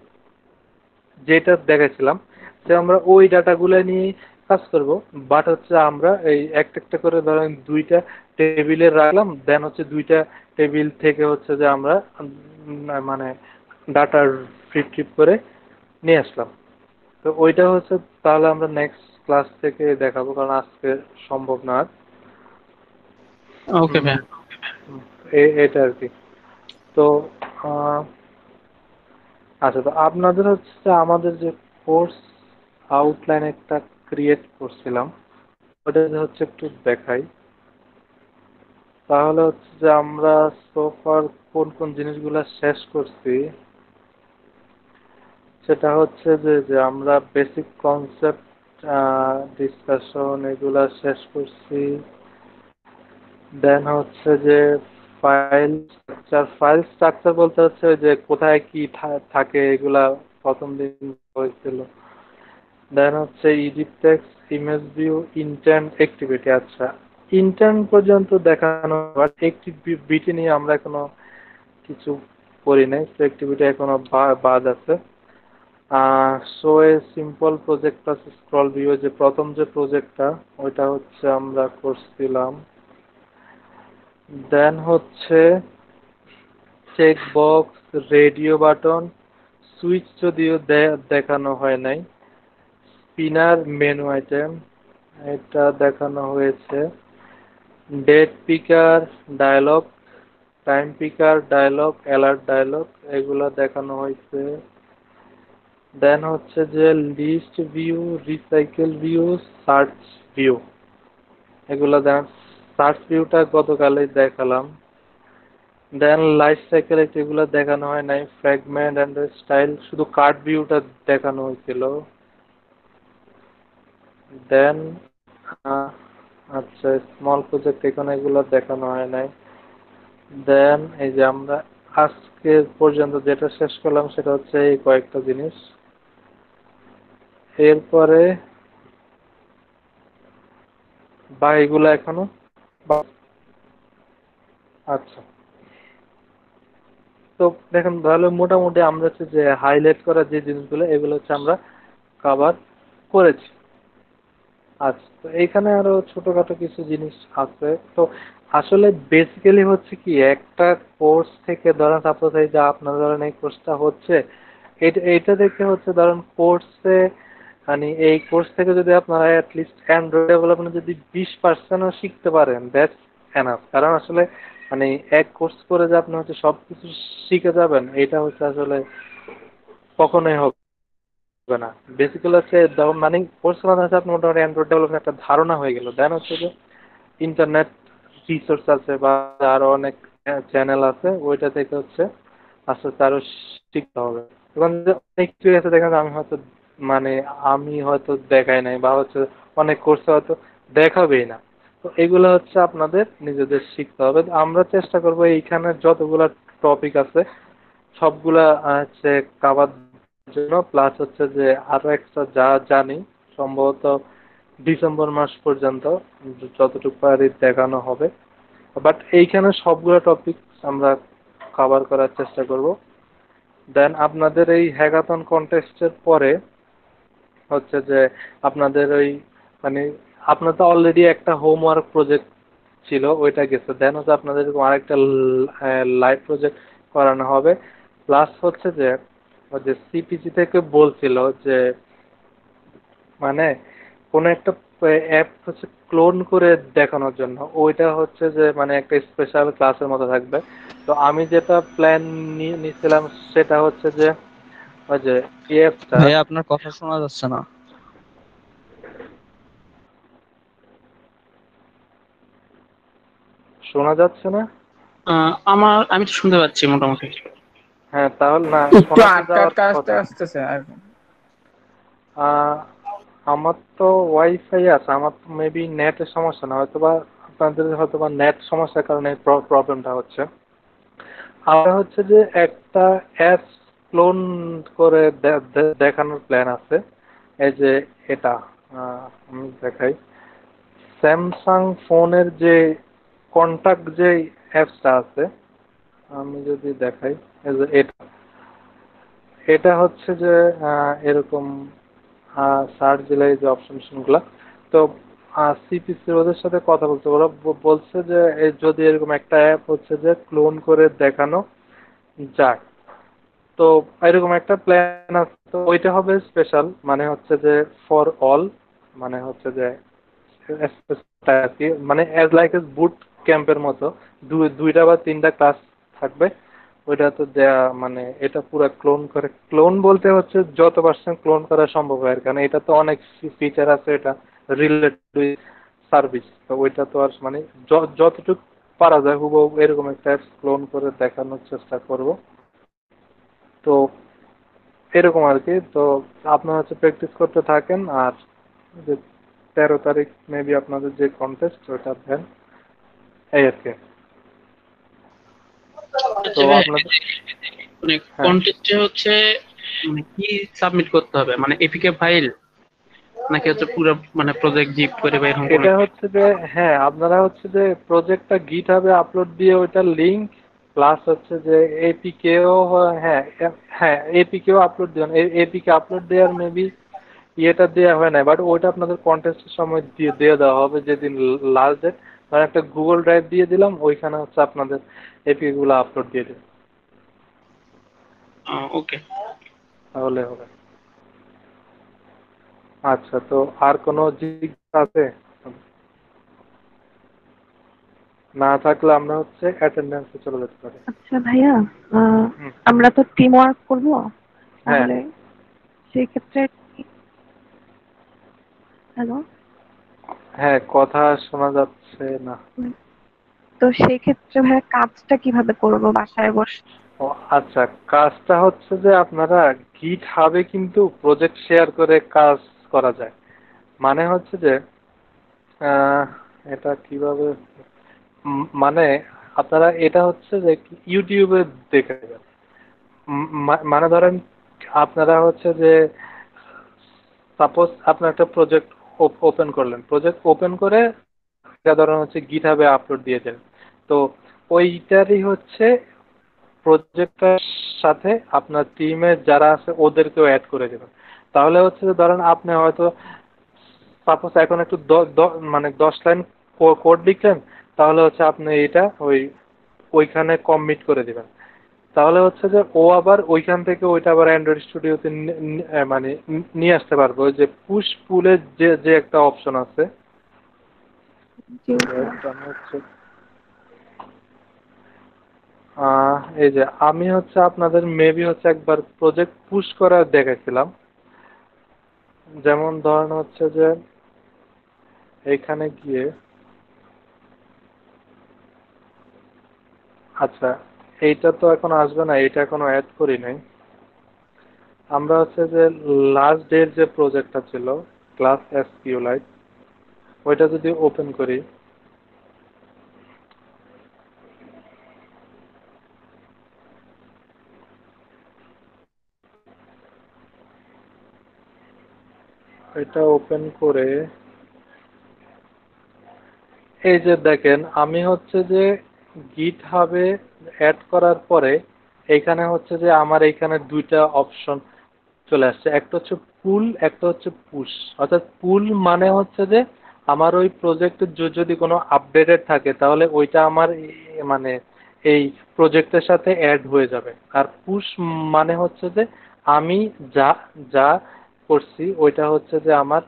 যেটা দেখাইছিলাম যে আমরা ওই ডাটাগুলো নিয়ে কাজ করব। বাট হচ্ছে আমরা এই একটা একটা করে ধরেন দুইটা টেবিলে রাখলাম, দেন হচ্ছে দুইটা টেবিল থেকে হচ্ছে যে আমরা মানে ডাটা রিট্রিভ করে নিয়ে আসলাম। তো ওইটা হচ্ছে তাহলে আমরা নেক্সট ক্লাস থেকে দেখাবো, কারণ আজকে সম্ভব না আর। ওকে ভাই। হুম, এটা আর কি। তো আহ, আচ্ছা, তো আপনাদের হচ্ছে যে আমাদের যে কোর্স আউটলাইন একটা ক্রিয়েট করছিলাম, ওটা যদি হচ্ছে একটু দেখাই, তাহলে হচ্ছে যে আমরা সোফার কোন কোন জিনিসগুলা শেষ করছি সেটা হচ্ছে যে যে আমরা বেসিক কনসেপ্ট ডিসকাশন এগুলা শেষ করছি। দেন হচ্ছে যে ফাইল স্ট্রাকচার বলতে হচ্ছে ওই যে কোথায় কি থাকে এগুলা প্রথম দিন হয়েছিল। দেন হচ্ছে ইজিপটেক্স, ইমেজ ভিউ, ইন্টেন্ট, অ্যাক্টিভিটি। আচ্ছা, ইন্টেন্ট পর্যন্ত দেখানো, বাট অ্যাক্টিভিটি নিয়ে আমরা এখনো কিছু করি নাই, তো অ্যাক্টিভিটি এখনো বাদ আছে। Show a simple project plus scroll view, যে প্রথম যে প্রজেক্টটা ওইটা হচ্ছে আমরা করছিলাম। দেন হচ্ছে check box, radio button, switch যদিও দেখানো হয় নাই, স্পিনার, মেনু আইটেম এটা দেখানো হয়েছে, date picker, dialog, time picker, dialog, alert dialog এগুলা দেখানো হয়েছে। দেন হচ্ছে যে list view, recycle view, search view এগুলা দেন। সার্চ ভিউটা গতকালই দেখালাম। দেন লাইফ সাইকেল এগুলো দেখানো হয় নাই, ফ্র্যাগমেন্ট এন্ড স্টাইল শুধু কার্ড ভিউটা দেখানো হয়েছিল। দেন আচ্ছা, স্মল প্রজেক্ট এখানে এগুলো দেখানো হয় নাই। দেন এই যে আমরা আজকে পর্যন্ত যেটা শেষ করলাম সেটা হচ্ছে এই কয়েকটা জিনিস। এরপরে বা এগুলো এখনো আচ্ছা, তো দেখেন তাহলে মোটামুটি আমরা হচ্ছে যে হাইলাইট করা যে জিনিসগুলো এগুলো হচ্ছে আমরা কভার করেছি। আচ্ছা, তো এইখানে আরো ছোটখাটো কিছু জিনিস আছে। তো আসলে বেসিক্যালি হচ্ছে কি, একটা কোর্স থেকে ধরেন সাপোজ এই যে আপনার ধরেন এই কোর্সটা হচ্ছে, এটা দেখে হচ্ছে ধরেন কোর্সে মানে এই কোর্স থেকে যদি আপনারা অ্যাটলিস্ট অ্যান্ড্রয়েড ডেভেলপমেন্ট যদি 20% শিখতে পারেন, দ্যাটস এনাফ। কারণ আসলে মানে এক কোর্স করে যে আপনি হচ্ছে সবকিছু শিখে যাবেন এটা হচ্ছে আসলে কখনোই হবে না। বেসিক্যালি হচ্ছে মানে কোর্স মানে হচ্ছে আপনার মোটামুটি অ্যান্ড্রয়েড ডেভেলপমেন্ট একটা ধারণা হয়ে গেল। দেন হচ্ছে যে ইন্টারনেট রিসোর্স আছে বা আরো অনেক চ্যানেল আছে, ওইটা থেকে হচ্ছে আস্তে আস্তে আরো শিখতে হবে। এবং যে অনেক কিছু আছে দেখেন আমি হয়তো মানে আমি হয়তো দেখাই নাই বা হচ্ছে অনেক কোর্সে হয়তো দেখাবেই না। তো এগুলো হচ্ছে আপনাদের নিজেদের শিখতে হবে। আমরা চেষ্টা করবো এইখানে যতগুলা টপিক আছে সবগুলা হচ্ছে কাভার জন্য, প্লাস হচ্ছে যে আরো এক্সট্রা যা জানি সম্ভবত ডিসেম্বর মাস পর্যন্ত যতটুকু পারি দেখানো হবে। বাট এইখানে সবগুলো টপিক আমরা কভার করার চেষ্টা করব। দেন আপনাদের এই হ্যাকাথন কন্টেস্টের পরে হচ্ছে যে আপনাদের ওই মানে আপনার তো অলরেডি একটা হোমওয়ার্ক প্রজেক্ট ছিল, ওইটা গেছে। দেন হচ্ছে আপনাদের এরকম আরেকটা লাইভ প্রজেক্ট করানো হবে। প্লাস হচ্ছে যে ওই যে সিপিজি থেকে বলছিল যে মানে কোন একটা অ্যাপ হচ্ছে ক্লোন করে দেখানোর জন্য, ওইটা হচ্ছে যে মানে একটা স্পেশাল ক্লাসের মতো থাকবে। তো আমি যেটা প্ল্যান নিয়েছিলাম সেটা হচ্ছে যে ওই যে অ্যাপটা ভাইয়া আপনার কথা শোনা যাচ্ছে না। শোনা যাচ্ছে না। আমি তো শুনতে পাচ্ছি মোটামুটি। হ্যাঁ, তাহলে না, একটু শোনা তো আটকা যাওয়ার আটকা কথা। আসতেছে আর আহ, আমার তো ওয়াইফাই আছে, আমার তো মেবি নেটের সমস্যা না, হয়তো বা আপনাদের হয়তো বা নেট সমস্যার কারণে প্রবলেমটা হচ্ছে। আমরা হচ্ছে যে একটা অ্যাপ ক্লোন করে দেখানোর প্ল্যান আছে। এই যে এটা আমি দেখাই, স্যামসাং ফোনের যে কন্টাক্ট যে অ্যাপসটা আছে, আমি যদি দেখাই, এই যে এটা এটা হচ্ছে যে এরকম সার্চ দিলে এই যে অপশন গুলা, তো সিপিসি ওদের সাথে কথা বলতে, ওরা বলছে যে যদি এরকম একটা অ্যাপ হচ্ছে যে ক্লোন করে দেখানো যায়, তো এরকম একটা প্ল্যান আছে। তো ওইটা হবে স্পেশাল, মানে হচ্ছে যে ফর অল, মানে হচ্ছে যে আর কি, মানে অ্যাজ লাইক এস বুট ক্যাম্পের মতো দুইটা বা তিনটা ক্লাস থাকবে। ওইটা তো দেয়া মানে এটা পুরো ক্লোন করে, ক্লোন বলতে হচ্ছে যত পার্সেন্ট ক্লোন করা সম্ভব হয়, কারণ এটা তো অনেক ফিচার আছে, এটা রিলেটেড সার্ভিস, তো ওইটা তো আর মানে যতটুকু পারা যায় হুবহু এরকম একটা ক্লোন করে দেখানোর চেষ্টা করব। তো এরকম আর কি। তো আপনারা হচ্ছে প্র্যাকটিস করতে থাকেন, আর যে 13 তারিখ মেবি আপনাদের যে কন্টেস্ট ওটা দেন, এই আর কি। তো আচ্ছা ভাই, আপনাদের, মানে হ্যাঁ, কন্টেস্টে হচ্ছে মানে কি সাবমিট করতে হবে, মানে এপিকে ফাইল নাকি হচ্ছে পুরো মানে প্রজেক্ট জিপ করে বা এরকম কোনো এটা হচ্ছে যে, হ্যাঁ আপনারা হচ্ছে যে প্রজেক্টটা গিট হাবে আপলোড দিয়ে ওইটার লিংক প্লাস হচ্ছে যে এপিকেও, হ্যাঁ হ্যাঁ এপিকেও আপলোড দিবেন। এপিকে আপলোড দেওয়ার মেবি ইয়েটা দেওয়া হয় না, বাট ওইটা আপনাদের কন্টেস্টের সময় দিয়ে দিয়ে দেওয়া হবে যেদিন লাস্ট ডেট। ধরেন একটা গুগল ড্রাইভ দিয়ে দিলাম, ওইখানে হচ্ছে আপনাদের এপিকে গুলো আপলোড দিয়ে দেবেন, ওকে। তাহলে হবে। আচ্ছা, তো আর কোনো জিজ্ঞাসা আছে? না থাকলে আমরা হচ্ছে অ্যাটেন্ডেন্সে চলে যেতে পারি। আচ্ছা ভাইয়া, আহ, হুম, আমরা তো টিম ওয়ার্ক করবো, হ্যাঁ তাহলে সেই ক্ষেত্রে, হ্যালো, হ্যাঁ, কথা শোনা যাচ্ছে না। তো সেই ক্ষেত্রে ভাইয়া কাজটা কিভাবে করবো বাসায় বসে? ও আচ্ছা, কাজটা হচ্ছে যে আপনারা গিট হাবে কিন্তু প্রজেক্ট শেয়ার করে কাজ করা যায়। মানে হচ্ছে যে আহ, এটা কিভাবে, মানে আপনারা এটা হচ্ছে যে ইউটিউবে দেখে নেবেন। মানে ধরেন আপনারা হচ্ছে যে সাপোজ আপনার একটা প্রজেক্ট ওপেন করলেন, প্রজেক্ট ওপেন করে এটা ধরেন হচ্ছে গিট হাবে আপলোড দিয়ে দেন। তো ওইটারই হচ্ছে প্রজেক্টটার সাথে আপনার টিমে যারা আছে ওদেরকেও অ্যাড করে দেবেন। তাহলে হচ্ছে যে ধরেন আপনি হয়তো সাপোজ এখন একটু মানে 10 লাইন কোড লিখলেন, তাহলে হচ্ছে আপনি এটা ওইখানে কমিট করে দিবেন। তাহলে হচ্ছে যে ও আবার ওইখান থেকে ওইটা আবার অ্যান্ড্রয়েড স্টুডিওতে মানে নিয়ে আসতে পারবে। ওই যে পুশ পুলের যে যে একটা অপশন আছে, জি ভাইয়া। Wait, আমি হচ্ছে এই যে আমি হচ্ছে আপনাদের মেবি হচ্ছে একবার প্রজেক্ট পুশ করা দেখেছিলাম। যেমন ধরেন হচ্ছে যে এইখানে গিয়ে, আচ্ছা এইটা তো এখন আসবে না, এইটা এখনো অ্যাড করি নাই। আমরা হচ্ছে যে লাস্ট ডের যে প্রজেক্টটা ছিল ক্লাস এসকিউ লাইট, ওইটা যদি ওপেন করি, এটা ওপেন করে এই যে দেখেন, আমি হচ্ছে যে গিট হাবে অ্যাড করার পরে এইখানে হচ্ছে যে আমার এইখানে দুইটা অপশন চলে আসছে, একটা হচ্ছে পুল, একটা হচ্ছে পুশ। অর্থাৎ পুল মানে হচ্ছে যে আমার ওই প্রজেক্টে যদি কোনো আপডেটেড থাকে তাহলে ওইটা আমার মানে এই প্রজেক্টের সাথে অ্যাড হয়ে যাবে। আর পুশ মানে হচ্ছে যে আমি যা যা করছি ওইটা হচ্ছে যে আমার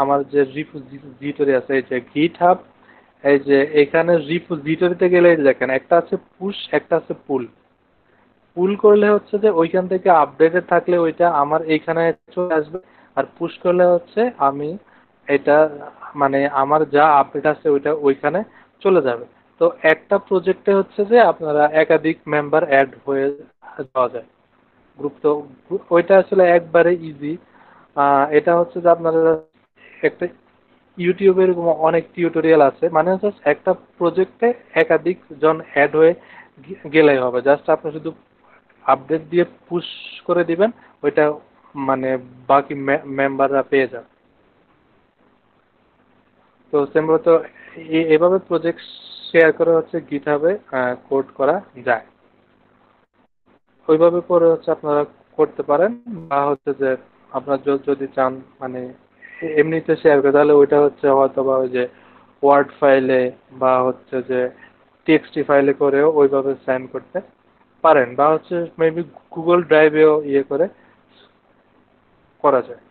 আমার যে রিপোজিটরি আছে, এই যে গিট হাব, এই যে এখানে রিপোজিটরিতে গেলে এই যে দেখেন একটা আছে পুশ, একটা আছে পুল। পুল করলে হচ্ছে যে ওইখান থেকে আপডেটেড থাকলে ওইটা আমার এইখানে চলে আসবে, আর পুশ করলে হচ্ছে আমি এটা মানে আমার যা আপডেট আছে ওইটা ওইখানে চলে যাবে। তো একটা প্রজেক্টে হচ্ছে যে আপনারা একাধিক মেম্বার অ্যাড হয়ে যাওয়া যায় গ্রুপ। তো ওইটা আসলে একবারে ইজি। এটা হচ্ছে যে আপনারা একটা ইউটিউবে এরকম অনেক টিউটোরিয়াল আছে, মানে হচ্ছে একটা প্রজেক্টে একাধিক জন অ্যাড হয়ে গেলেই হবে, জাস্ট আপনি শুধু আপডেট দিয়ে পুশ করে দিবেন, ওইটা মানে বাকি মেম্বাররা পেয়ে যাবে। তো মূলত এভাবে প্রজেক্ট শেয়ার করে হচ্ছে গিটহাবে কোড করা যায়। ওইভাবে করে হচ্ছে আপনারা করতে পারেন, বা হচ্ছে যে আপনারা যদি চান মানে এমনিতে শেয়ার করে, তাহলে ওইটা হচ্ছে হয়তো বা ওই যে ওয়ার্ড ফাইলে বা হচ্ছে যে টিএক্সটি ফাইলে করেও ওইভাবে সেন্ড করতে পারেন, বা হচ্ছে মেবি গুগল ড্রাইভেও ইয়ে করে করা যায়।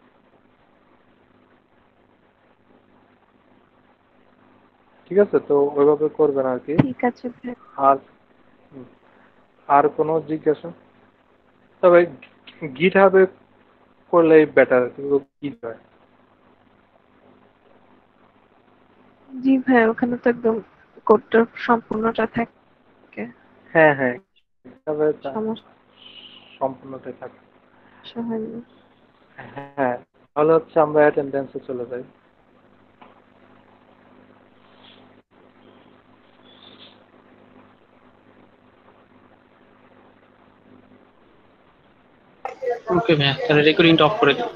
ঠিক আছে, তো ওইভাবে করবেন আর কি। ঠিক আছে ভাই। আর হুম, আর কোনো জিজ্ঞাসা? তবে গিটহাবে করলেই বেটার, কিন্তু কি হয়। জি ভাই, ওখানে তো একদম কোডটা সম্পূর্ণটা থাকে, হ্যাঁ হ্যাঁ, গিটহাবে সমস্যা সম্পূর্ণটাই থাকে। হয় না। হ্যাঁ, তাহলে হচ্ছে আমরা অ্যাটেন্ডেন্সে চলে যাই। ওকে ভাইয়া, তাহলে রেকর্ডিংটা অফ করে দিন।